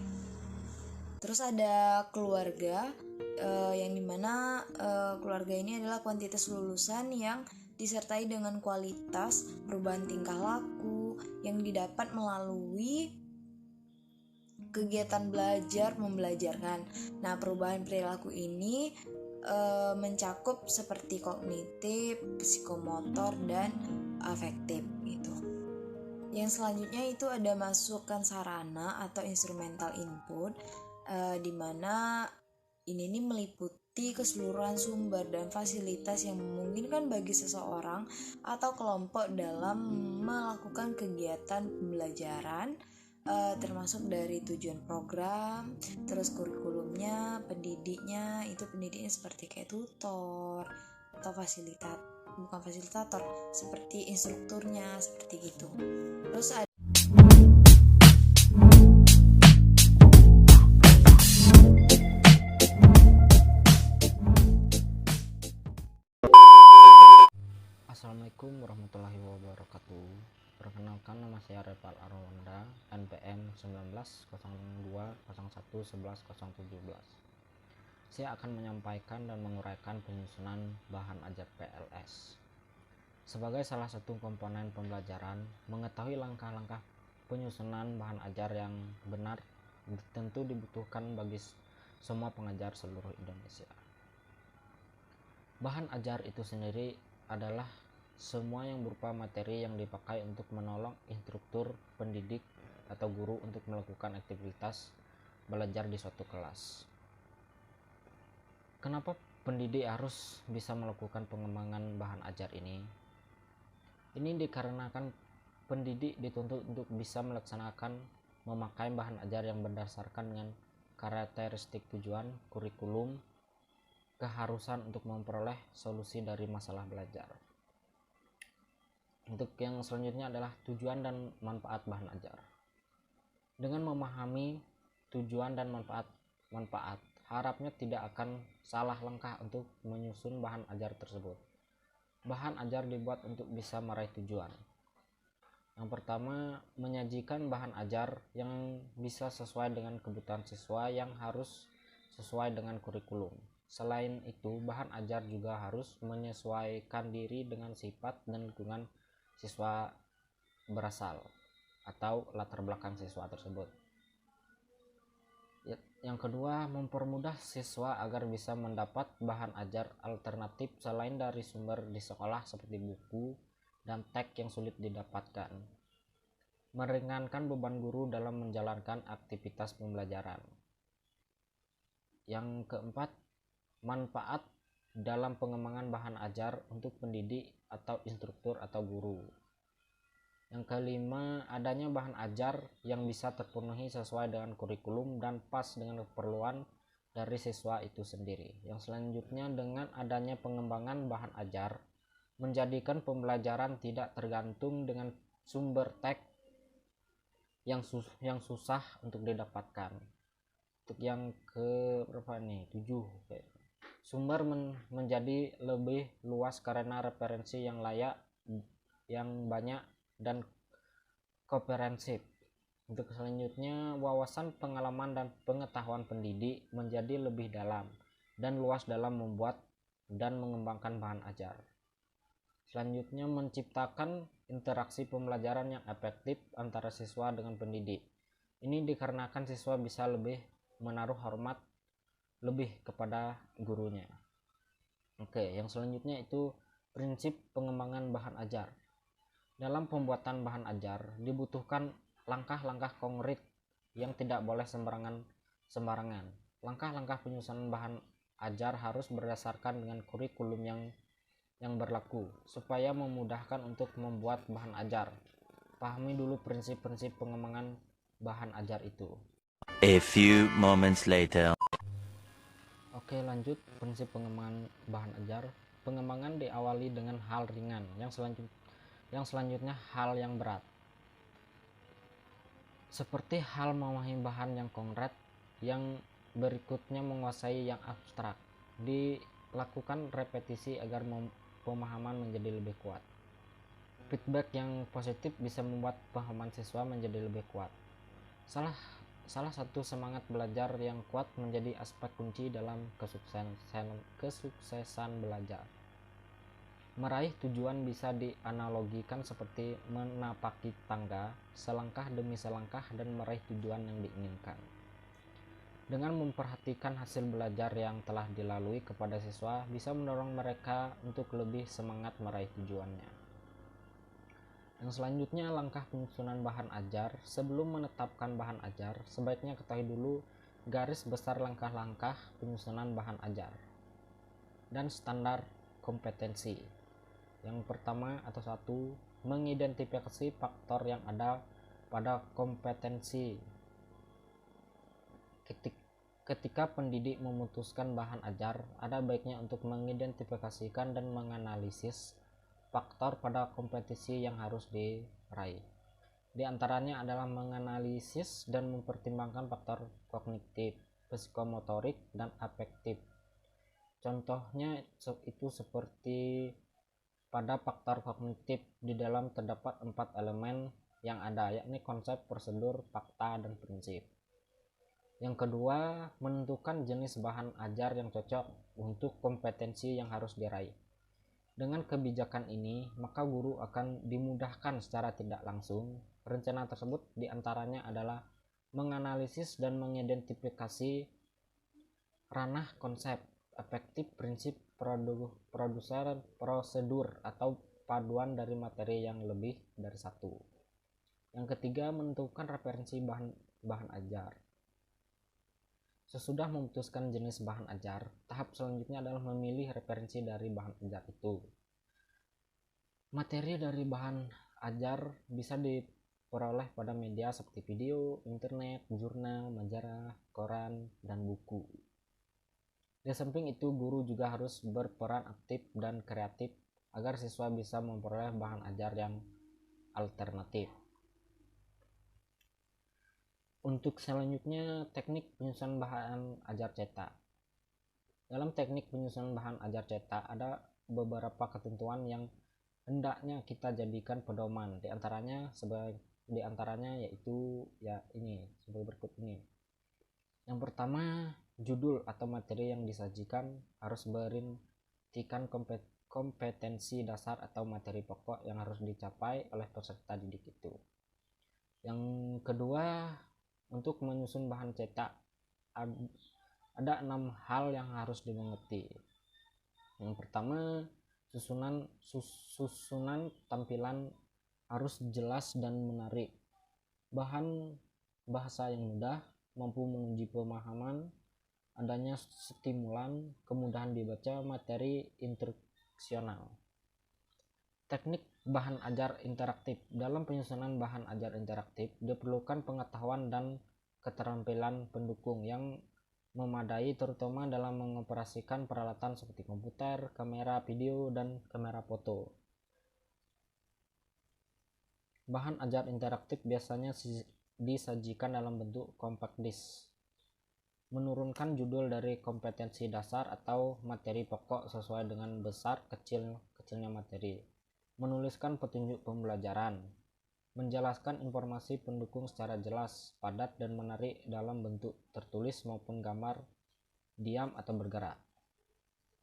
S5: Terus ada keluarga, yang dimana keluarga ini adalah kuantitas lulusan yang disertai dengan kualitas perubahan tingkah laku yang didapat melalui kegiatan belajar membelajarkan. Nah, perubahan perilaku ini mencakup seperti kognitif, psikomotor, dan afektif gitu. Yang selanjutnya itu ada masukan sarana atau instrumental input, di mana ini meliputi keseluruhan sumber dan fasilitas yang memungkinkan bagi seseorang atau kelompok dalam melakukan kegiatan pembelajaran, termasuk dari tujuan program, terus kurikulumnya, pendidiknya seperti kayak tutor atau bukan fasilitator, seperti instrukturnya, seperti gitu. Terus ada
S7: Assalamualaikum warahmatullahi wabarakatuh. Perkenalkan, nama saya Reval Arwanda, NPM 1902011117. Saya akan menyampaikan dan menguraikan penyusunan bahan ajar PLS. Sebagai salah satu komponen pembelajaran, mengetahui langkah-langkah penyusunan bahan ajar yang benar tentu dibutuhkan bagi semua pengajar seluruh Indonesia. Bahan ajar itu sendiri adalah semua yang berupa materi yang dipakai untuk menolong instruktur, pendidik, atau guru untuk melakukan aktivitas belajar di suatu kelas. Kenapa pendidik harus bisa melakukan pengembangan bahan ajar ini? Ini dikarenakan pendidik dituntut untuk bisa memakai bahan ajar yang berdasarkan dengan karakteristik tujuan, kurikulum, keharusan untuk memperoleh solusi dari masalah belajar. Untuk yang selanjutnya adalah tujuan dan manfaat bahan ajar. Dengan memahami tujuan dan manfaat, harapnya tidak akan salah langkah untuk menyusun bahan ajar tersebut. Bahan ajar dibuat untuk bisa meraih tujuan. Yang pertama, menyajikan bahan ajar yang bisa sesuai dengan kebutuhan siswa yang harus sesuai dengan kurikulum. Selain itu, bahan ajar juga harus menyesuaikan diri dengan sifat dan lingkungan siswa berasal atau latar belakang siswa tersebut. Yang kedua, mempermudah siswa agar bisa mendapat bahan ajar alternatif selain dari sumber di sekolah seperti buku dan teks yang sulit didapatkan. Meringankan beban guru dalam menjalankan aktivitas pembelajaran. Yang keempat, manfaat dalam pengembangan bahan ajar untuk pendidik atau instruktur atau guru. Yang kelima, adanya bahan ajar yang bisa terpenuhi sesuai dengan kurikulum dan pas dengan keperluan dari siswa itu sendiri. Yang selanjutnya, dengan adanya pengembangan bahan ajar menjadikan pembelajaran tidak tergantung dengan sumber teks yang susah untuk didapatkan. Untuk yang ke berapa nih? 7. Sumber menjadi lebih luas karena referensi yang layak, yang banyak, dan komprehensif. Untuk selanjutnya, wawasan, pengalaman, dan pengetahuan pendidik menjadi lebih dalam dan luas dalam membuat dan mengembangkan bahan ajar. Selanjutnya, menciptakan interaksi pembelajaran yang efektif antara siswa dengan pendidik. Ini dikarenakan siswa bisa lebih menaruh hormat lebih kepada gurunya. Oke, yang selanjutnya itu prinsip pengembangan bahan ajar. Dalam pembuatan bahan ajar dibutuhkan langkah-langkah konkret yang tidak boleh sembarangan. Langkah-langkah penyusunan bahan ajar harus berdasarkan dengan kurikulum yang berlaku supaya memudahkan untuk membuat bahan ajar. Pahami dulu prinsip-prinsip pengembangan bahan ajar itu.
S8: A few moments later.
S7: Oke, lanjut prinsip pengembangan bahan ajar. Pengembangan diawali dengan hal ringan, yang selanjutnya hal yang berat. Seperti hal memahami bahan yang konkret, yang berikutnya menguasai yang abstrak. Dilakukan repetisi agar pemahaman menjadi lebih kuat. Feedback yang positif bisa membuat pemahaman siswa menjadi lebih kuat. salah satu semangat belajar yang kuat menjadi aspek kunci dalam kesuksesan belajar. Meraih tujuan bisa dianalogikan seperti menapaki tangga, selangkah demi selangkah dan meraih tujuan yang diinginkan. Dengan memperhatikan hasil belajar yang telah dilalui kepada siswa bisa mendorong mereka untuk lebih semangat meraih tujuannya. Yang selanjutnya, langkah penyusunan bahan ajar. Sebelum menetapkan bahan ajar, sebaiknya ketahui dulu garis besar langkah-langkah penyusunan bahan ajar dan standar kompetensi. Yang pertama atau 1, mengidentifikasi faktor yang ada pada kompetensi. Ketika pendidik memutuskan bahan ajar, ada baiknya untuk mengidentifikasikan dan menganalisis faktor pada kompetensi yang harus diraih. Di antaranya adalah menganalisis dan mempertimbangkan faktor kognitif, psikomotorik, dan afektif. Contohnya itu seperti pada faktor kognitif di dalam terdapat 4 elemen yang ada, yakni konsep, prosedur, fakta, dan prinsip. Yang kedua, menentukan jenis bahan ajar yang cocok untuk kompetensi yang harus diraih. Dengan kebijakan ini, maka guru akan dimudahkan secara tidak langsung. Rencana tersebut diantaranya adalah menganalisis dan mengidentifikasi ranah konsep, efektif, prinsip, prosedur, atau paduan dari materi yang lebih dari satu. Yang ketiga, menentukan referensi bahan ajar. Sesudah memutuskan jenis bahan ajar, tahap selanjutnya adalah memilih referensi dari bahan ajar itu. Materi dari bahan ajar bisa diperoleh pada media seperti video, internet, jurnal, majalah, koran, dan buku. Di samping itu, guru juga harus berperan aktif dan kreatif agar siswa bisa memperoleh bahan ajar yang alternatif. Untuk selanjutnya, teknik penyusunan bahan ajar cetak. Dalam teknik penyusunan bahan ajar cetak ada beberapa ketentuan yang hendaknya kita jadikan pedoman. Di antaranya yaitu sebagai berikut ini. Yang pertama, judul atau materi yang disajikan harus berintikan kompetensi dasar atau materi pokok yang harus dicapai oleh peserta didik itu. Yang kedua, untuk menyusun bahan cetak ada 6 hal yang harus dimengerti. Yang pertama, susunan tampilan harus jelas dan menarik. Bahan bahasa yang mudah, mampu menguji pemahaman, adanya stimulan, kemudahan dibaca, materi instruksional. Teknik bahan ajar interaktif. Dalam penyusunan bahan ajar interaktif diperlukan pengetahuan dan keterampilan pendukung yang memadai, terutama dalam mengoperasikan peralatan seperti komputer, kamera video, dan kamera foto. Bahan ajar interaktif biasanya disajikan dalam bentuk compact disc. Menurunkan judul dari kompetensi dasar atau materi pokok sesuai dengan besar kecilnya materi. Menuliskan petunjuk pembelajaran. Menjelaskan informasi pendukung secara jelas, padat, dan menarik dalam bentuk tertulis maupun gambar, diam atau bergerak.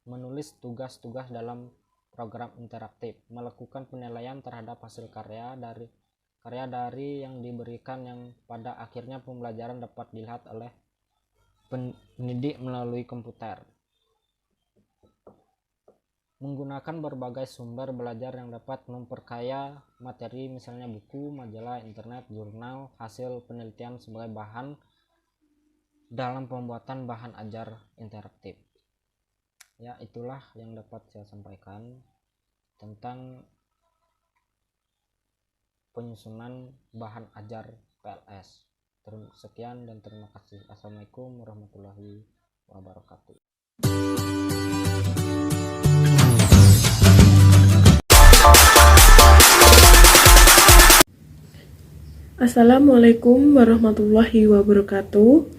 S7: Menulis tugas-tugas dalam program interaktif. Melakukan penilaian terhadap hasil karya dari yang diberikan yang pada akhirnya pembelajaran dapat dilihat oleh pendidik melalui komputer. Menggunakan berbagai sumber belajar yang dapat memperkaya materi, misalnya buku, majalah, internet, jurnal, hasil penelitian sebagai bahan dalam pembuatan bahan ajar interaktif. Ya, itulah yang dapat saya sampaikan tentang penyusunan bahan ajar PLS. Sekian dan terima kasih. Assalamualaikum warahmatullahi wabarakatuh.
S1: Assalamualaikum warahmatullahi wabarakatuh.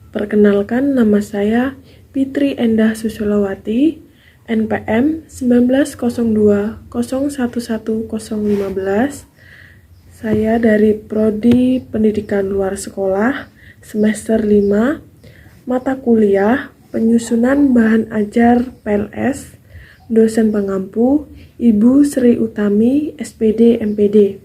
S1: Perkenalkan, nama saya Fitri Endah Susulawati, NPM 1902011015. Saya dari Prodi Pendidikan Luar Sekolah semester 5, mata kuliah, penyusunan bahan ajar PLS, dosen pengampu, Ibu Sri Utami, SPD MPD.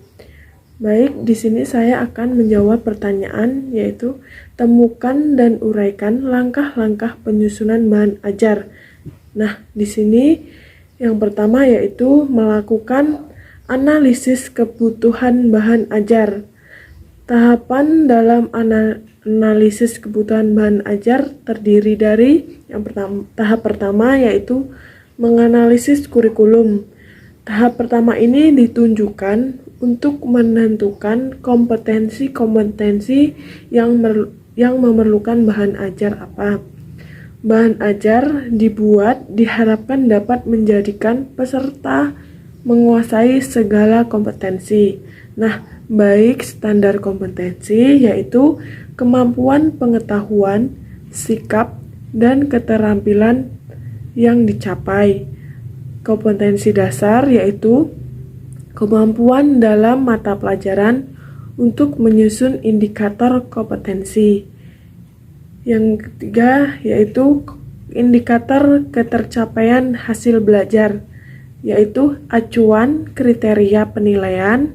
S1: Baik, di sini saya akan menjawab pertanyaan, yaitu temukan dan uraikan langkah-langkah penyusunan bahan ajar. Nah, di sini yang pertama yaitu melakukan analisis kebutuhan bahan ajar. Tahapan dalam analisis kebutuhan bahan ajar terdiri dari tahap pertama yaitu menganalisis kurikulum. Tahap pertama ini ditunjukkan untuk menentukan kompetensi-kompetensi yang memerlukan bahan ajar apa. Bahan ajar diharapkan dapat menjadikan peserta menguasai segala kompetensi. Nah, baik standar kompetensi yaitu kemampuan pengetahuan, sikap, dan keterampilan yang dicapai. Kompetensi dasar yaitu kemampuan dalam mata pelajaran untuk menyusun indikator kompetensi. Yang ketiga yaitu indikator ketercapaian hasil belajar, yaitu acuan kriteria penilaian,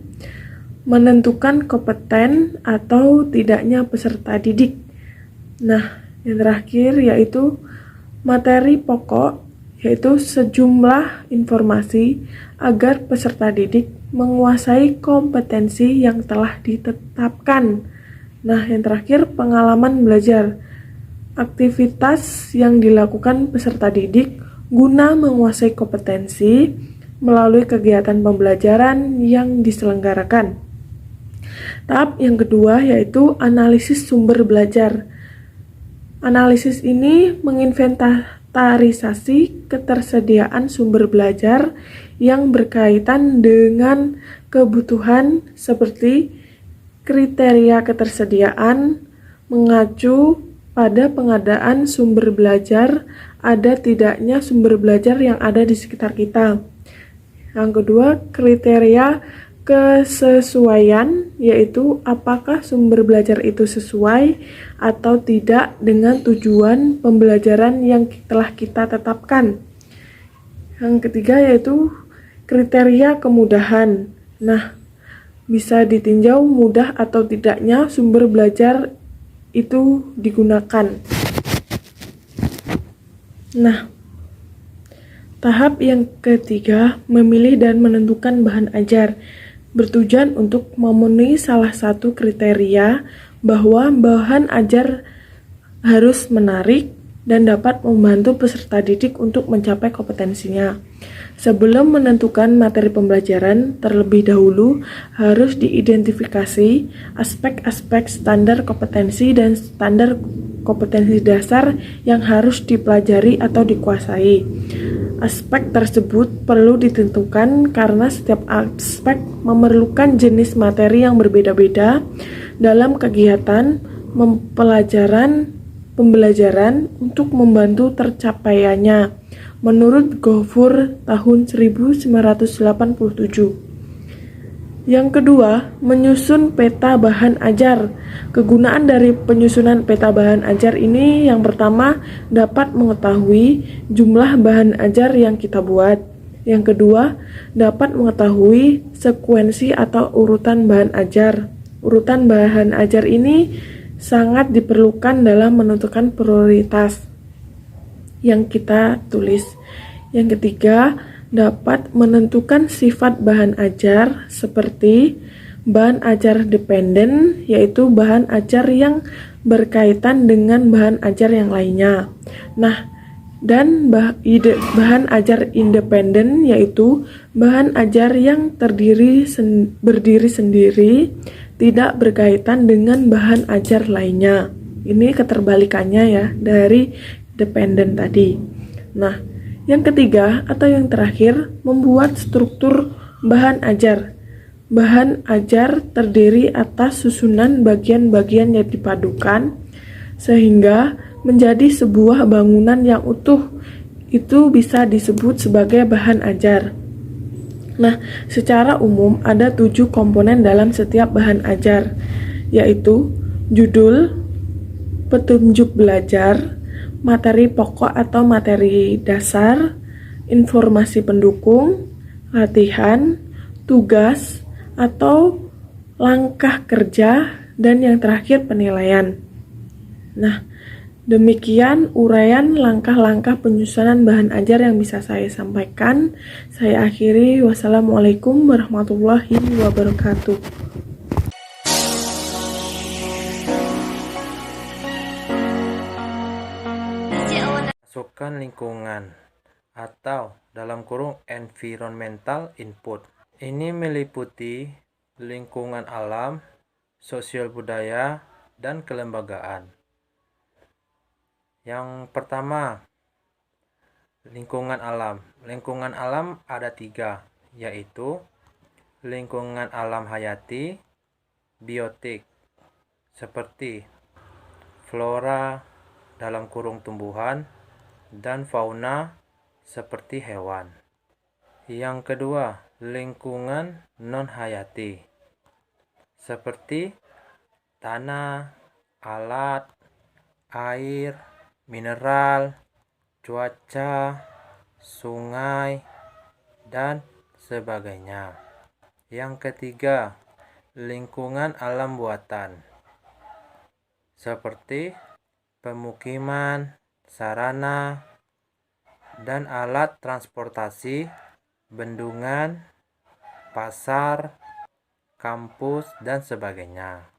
S1: menentukan kompeten atau tidaknya peserta didik. Nah, yang terakhir yaitu materi pokok, yaitu sejumlah informasi agar peserta didik menguasai kompetensi yang telah ditetapkan. Nah, yang terakhir pengalaman belajar, aktivitas yang dilakukan peserta didik guna menguasai kompetensi melalui kegiatan pembelajaran yang diselenggarakan. Tahap yang kedua yaitu analisis sumber belajar. Analisis ini menginventarisasi ketersediaan sumber belajar yang berkaitan dengan kebutuhan seperti kriteria ketersediaan, mengacu pada pengadaan sumber belajar, ada tidaknya sumber belajar yang ada di sekitar kita. Yang kedua, kriteria kesesuaian, yaitu apakah sumber belajar itu sesuai atau tidak dengan tujuan pembelajaran yang telah kita tetapkan. Yang ketiga yaitu kriteria kemudahan. Nah, bisa ditinjau mudah atau tidaknya sumber belajar itu digunakan. Nah, tahap yang ketiga memilih dan menentukan bahan ajar, bertujuan untuk memenuhi salah satu kriteria bahwa bahan ajar harus menarik dan dapat membantu peserta didik untuk mencapai kompetensinya. Sebelum menentukan materi pembelajaran, terlebih dahulu harus diidentifikasi aspek-aspek standar kompetensi dan standar kompetensi dasar yang harus dipelajari atau dikuasai. Aspek tersebut perlu ditentukan karena setiap aspek memerlukan jenis materi yang berbeda-beda dalam kegiatan pembelajaran untuk membantu tercapaiannya. Menurut Gofur tahun 1987. Yang kedua, menyusun peta bahan ajar. Kegunaan dari penyusunan peta bahan ajar ini yang pertama dapat mengetahui jumlah bahan ajar yang kita buat. Yang kedua, dapat mengetahui sekuensi atau urutan bahan ajar. Urutan bahan ajar ini sangat diperlukan dalam menentukan prioritas yang kita tulis. Yang ketiga, dapat menentukan sifat bahan ajar seperti bahan ajar dependen, yaitu bahan ajar yang berkaitan dengan bahan ajar yang lainnya. Nah, dan bahan ajar independen, yaitu bahan ajar yang berdiri sendiri, tidak berkaitan dengan bahan ajar lainnya. Ini keterbalikannya ya dari dependen tadi. Nah, yang ketiga atau yang terakhir, membuat struktur bahan ajar. Bahan ajar terdiri atas susunan bagian-bagian yang dipadukan sehingga menjadi sebuah bangunan yang utuh. Itu bisa disebut sebagai bahan ajar. Nah, secara umum ada 7 komponen dalam setiap bahan ajar, yaitu judul, petunjuk belajar, materi pokok atau materi dasar, informasi pendukung, latihan, tugas, atau langkah kerja, dan yang terakhir penilaian. Nah, demikian uraian langkah-langkah penyusunan bahan ajar yang bisa saya sampaikan. Saya akhiri. Wassalamualaikum warahmatullahi wabarakatuh.
S3: Masukan lingkungan atau dalam kurung environmental input. Ini meliputi lingkungan alam, sosial budaya, dan kelembagaan. Yang pertama, lingkungan alam. Lingkungan alam ada 3, yaitu lingkungan alam hayati, biotik, seperti flora dalam kurung tumbuhan, dan fauna seperti hewan. Yang kedua, lingkungan non-hayati, seperti tanah, alat, air, mineral, cuaca, sungai, dan sebagainya. Yang ketiga, lingkungan alam buatan, seperti pemukiman, sarana, dan alat transportasi, bendungan, pasar, kampus, dan sebagainya.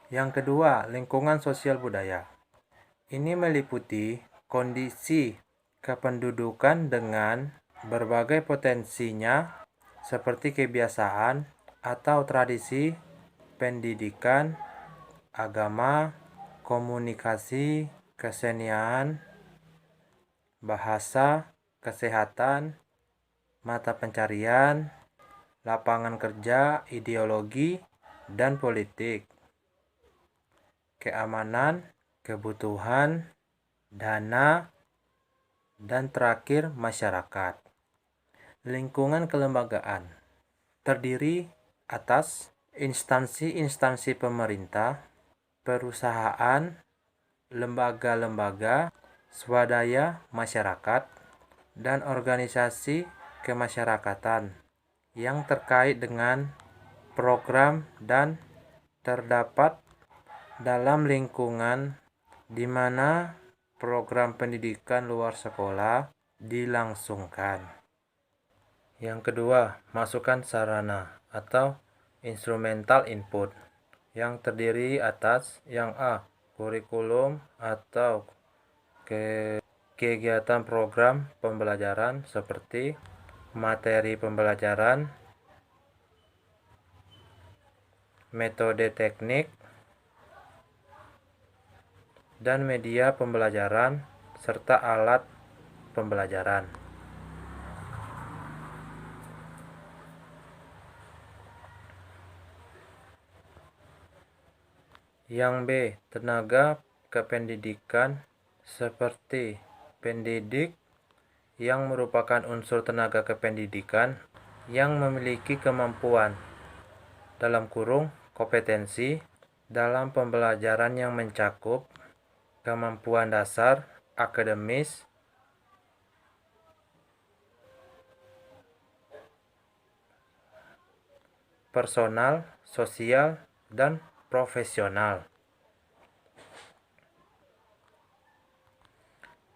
S3: Yang kedua, lingkungan sosial budaya. Ini meliputi kondisi kependudukan dengan berbagai potensinya, seperti kebiasaan atau tradisi, pendidikan, agama, komunikasi, kesenian, bahasa, kesehatan, mata pencarian, lapangan kerja, ideologi, dan politik, keamanan, kebutuhan, dana, dan terakhir masyarakat. Lingkungan kelembagaan terdiri atas instansi-instansi pemerintah, perusahaan, lembaga-lembaga, swadaya masyarakat, dan organisasi kemasyarakatan yang terkait dengan program dan terdapat dalam lingkungan di mana program pendidikan luar sekolah dilangsungkan. Yang kedua, masukan sarana atau instrumental input yang terdiri atas yang A, kurikulum atau kegiatan program pembelajaran seperti materi pembelajaran, metode teknik, dan media pembelajaran, serta alat pembelajaran. Yang B, tenaga kependidikan seperti pendidik yang merupakan unsur tenaga kependidikan yang memiliki kemampuan dalam kurung kompetensi dalam pembelajaran yang mencakup kemampuan dasar, akademis, personal, sosial, dan profesional.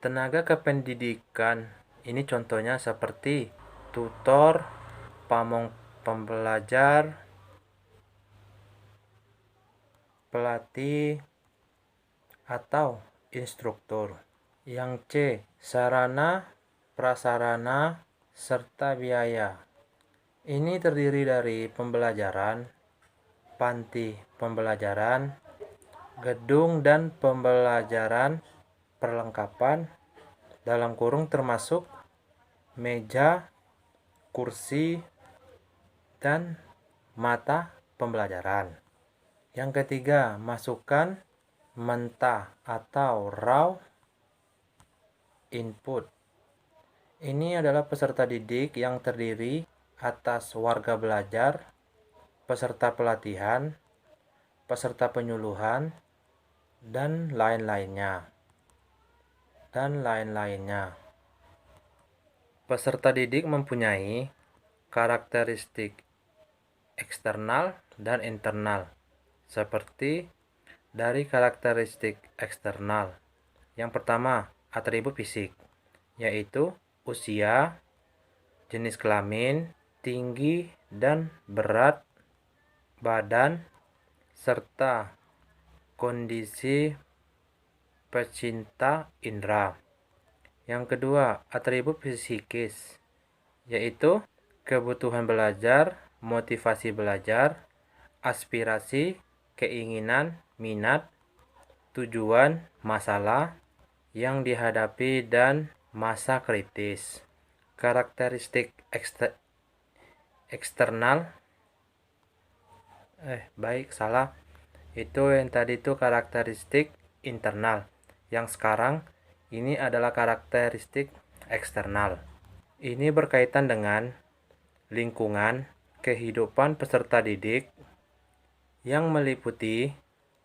S3: Tenaga kependidikan ini contohnya seperti tutor, pamong pembelajar, pelatih, atau instruktur. Yang C, sarana, prasarana, serta biaya. Ini terdiri dari pembelajaran, panti pembelajaran, gedung dan pembelajaran, perlengkapan, dalam kurung termasuk meja, kursi, dan mata pembelajaran. Yang ketiga, masukan mentah atau raw input. Ini adalah peserta didik yang terdiri atas warga belajar, peserta pelatihan, peserta penyuluhan, dan lain-lainnya. Peserta didik mempunyai karakteristik eksternal dan internal. Seperti dari karakteristik eksternal, yang pertama atribut fisik, yaitu usia, jenis kelamin, tinggi dan berat badan, serta kondisi pecinta indera. Yang kedua, atribut psikis, yaitu kebutuhan belajar, motivasi belajar, aspirasi, keinginan, minat, tujuan, masalah yang dihadapi, dan masa kritis. Karakteristik eksternal itu yang tadi itu karakteristik internal, yang sekarang ini adalah karakteristik eksternal. Ini berkaitan dengan lingkungan kehidupan peserta didik yang meliputi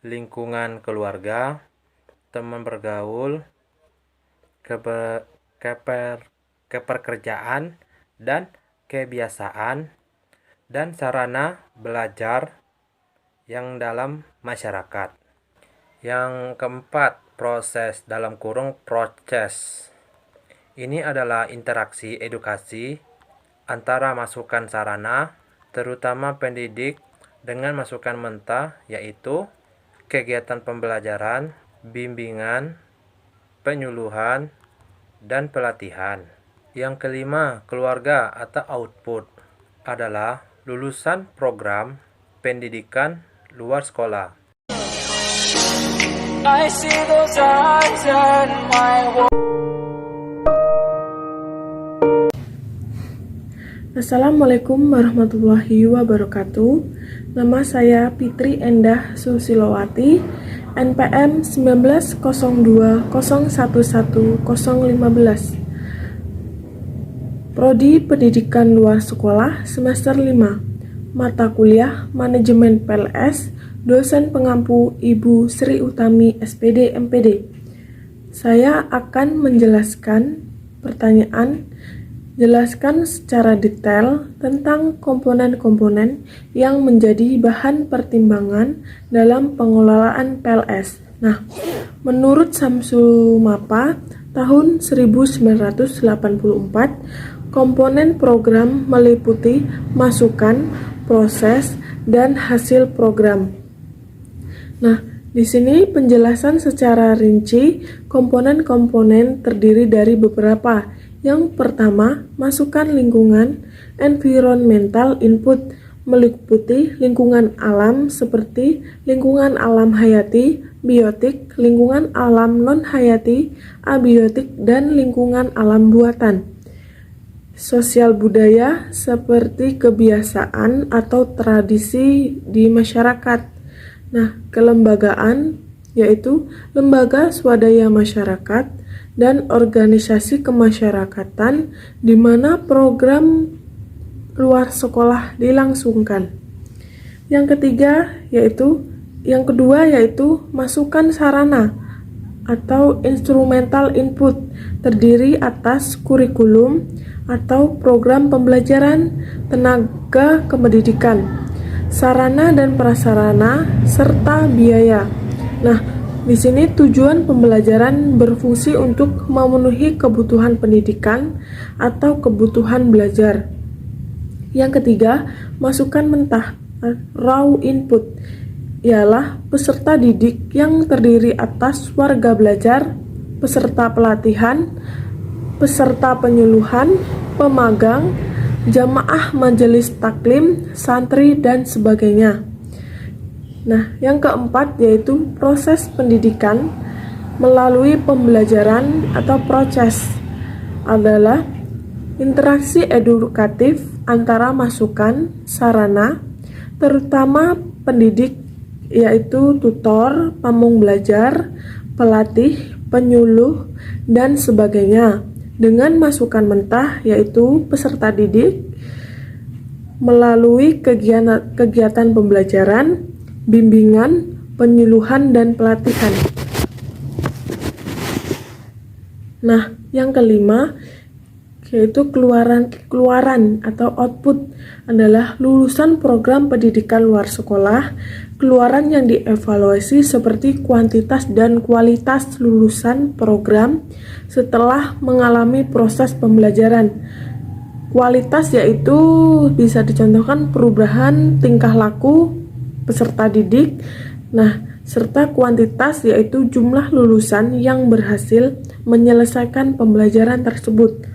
S3: lingkungan keluarga, teman bergaul, kepekerjaan, dan kebiasaan, dan sarana belajar yang dalam masyarakat. Yang keempat, proses proses. Ini adalah interaksi edukasi antara masukan sarana, terutama pendidik, dengan masukan mentah, yaitu kegiatan pembelajaran, bimbingan, penyuluhan, dan pelatihan. Yang kelima, keluarga atau output adalah lulusan program pendidikan luar sekolah.
S1: Assalamualaikum warahmatullahi wabarakatuh. Nama saya Fitri Endah Susilowati, NPM 1902011015. Prodi Pendidikan Luar Sekolah semester 5. Mata kuliah Manajemen PLS, dosen pengampu Ibu Sri Utami SPD MPD. Saya akan menjelaskan pertanyaan. Jelaskan secara detail tentang komponen-komponen yang menjadi bahan pertimbangan dalam pengelolaan PLS. Nah, menurut Samsu Mapa tahun 1984, komponen program meliputi masukan, proses, dan hasil program. Nah, di sini penjelasan secara rinci komponen-komponen terdiri dari beberapa. Yang pertama, masukan lingkungan, environmental input, meliputi lingkungan alam seperti lingkungan alam hayati, biotik, lingkungan alam non-hayati, abiotik, dan lingkungan alam buatan. Sosial budaya seperti kebiasaan atau tradisi di masyarakat. Nah, kelembagaan yaitu lembaga swadaya masyarakat dan organisasi kemasyarakatan di mana program luar sekolah dilangsungkan. Yang kedua yaitu masukan sarana atau instrumental input, terdiri atas kurikulum atau program pembelajaran, tenaga kependidikan, sarana dan prasarana, serta biaya. Nah, di sini tujuan pembelajaran berfungsi untuk memenuhi kebutuhan pendidikan atau kebutuhan belajar. Yang ketiga, masukan mentah, raw input, ialah peserta didik yang terdiri atas warga belajar, peserta pelatihan, peserta penyuluhan, pemagang, jamaah majelis taklim, santri, dan sebagainya. Nah, yang keempat yaitu proses pendidikan melalui pembelajaran atau proses adalah interaksi edukatif antara masukan, sarana, terutama pendidik yaitu tutor, pamong belajar, pelatih, penyuluh, dan sebagainya, dengan masukan mentah yaitu peserta didik melalui kegiatan pembelajaran, bimbingan, penyuluhan dan pelatihan. Nah, yang kelima yaitu keluaran atau output adalah lulusan program pendidikan luar sekolah. Keluaran yang dievaluasi seperti kuantitas dan kualitas lulusan program setelah mengalami proses pembelajaran. Kualitas yaitu bisa dicontohkan perubahan tingkah laku peserta didik. Nah, serta kuantitas yaitu jumlah lulusan yang berhasil menyelesaikan pembelajaran tersebut.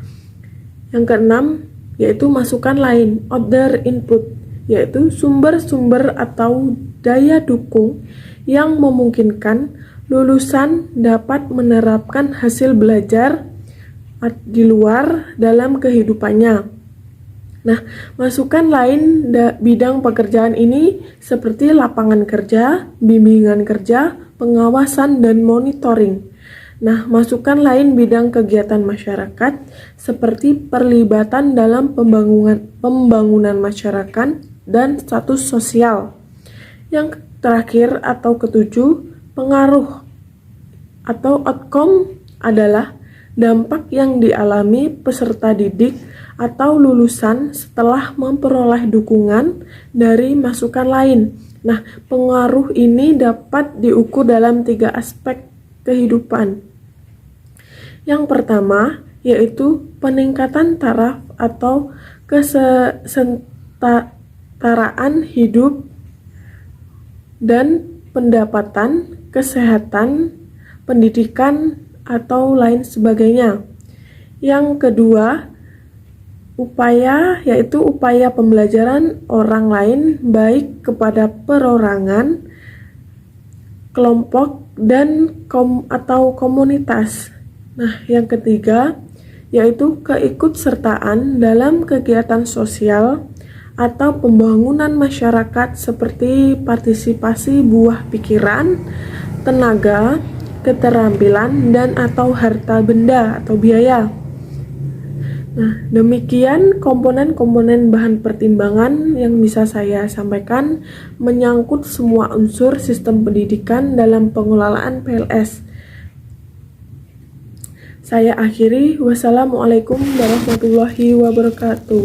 S1: Yang keenam yaitu masukan lain, other input, yaitu sumber-sumber atau daya dukung yang memungkinkan lulusan dapat menerapkan hasil belajar di luar dalam kehidupannya. Nah, masukan lain bidang pekerjaan ini seperti lapangan kerja, bimbingan kerja, pengawasan, dan monitoring. Nah, masukan lain bidang kegiatan masyarakat seperti perlibatan dalam pembangunan masyarakat dan status sosial. Yang terakhir atau ketujuh, pengaruh atau outcome adalah dampak yang dialami peserta didik atau lulusan setelah memperoleh dukungan dari masukan lain. Nah, pengaruh ini dapat diukur dalam 3 aspek kehidupan. Yang pertama yaitu peningkatan taraf atau kesetaraan hidup dan pendapatan, kesehatan, pendidikan, atau lain sebagainya. Yang kedua, yaitu upaya pembelajaran orang lain baik kepada perorangan, kelompok, dan atau komunitas. Nah, yang ketiga yaitu keikutsertaan dalam kegiatan sosial atau pembangunan masyarakat seperti partisipasi buah pikiran, tenaga, keterampilan, dan atau harta benda atau biaya. Nah, demikian komponen-komponen bahan pertimbangan yang bisa saya sampaikan menyangkut semua unsur sistem pendidikan dalam pengelolaan PLS. Saya akhiri, wassalamualaikum warahmatullahi wabarakatuh.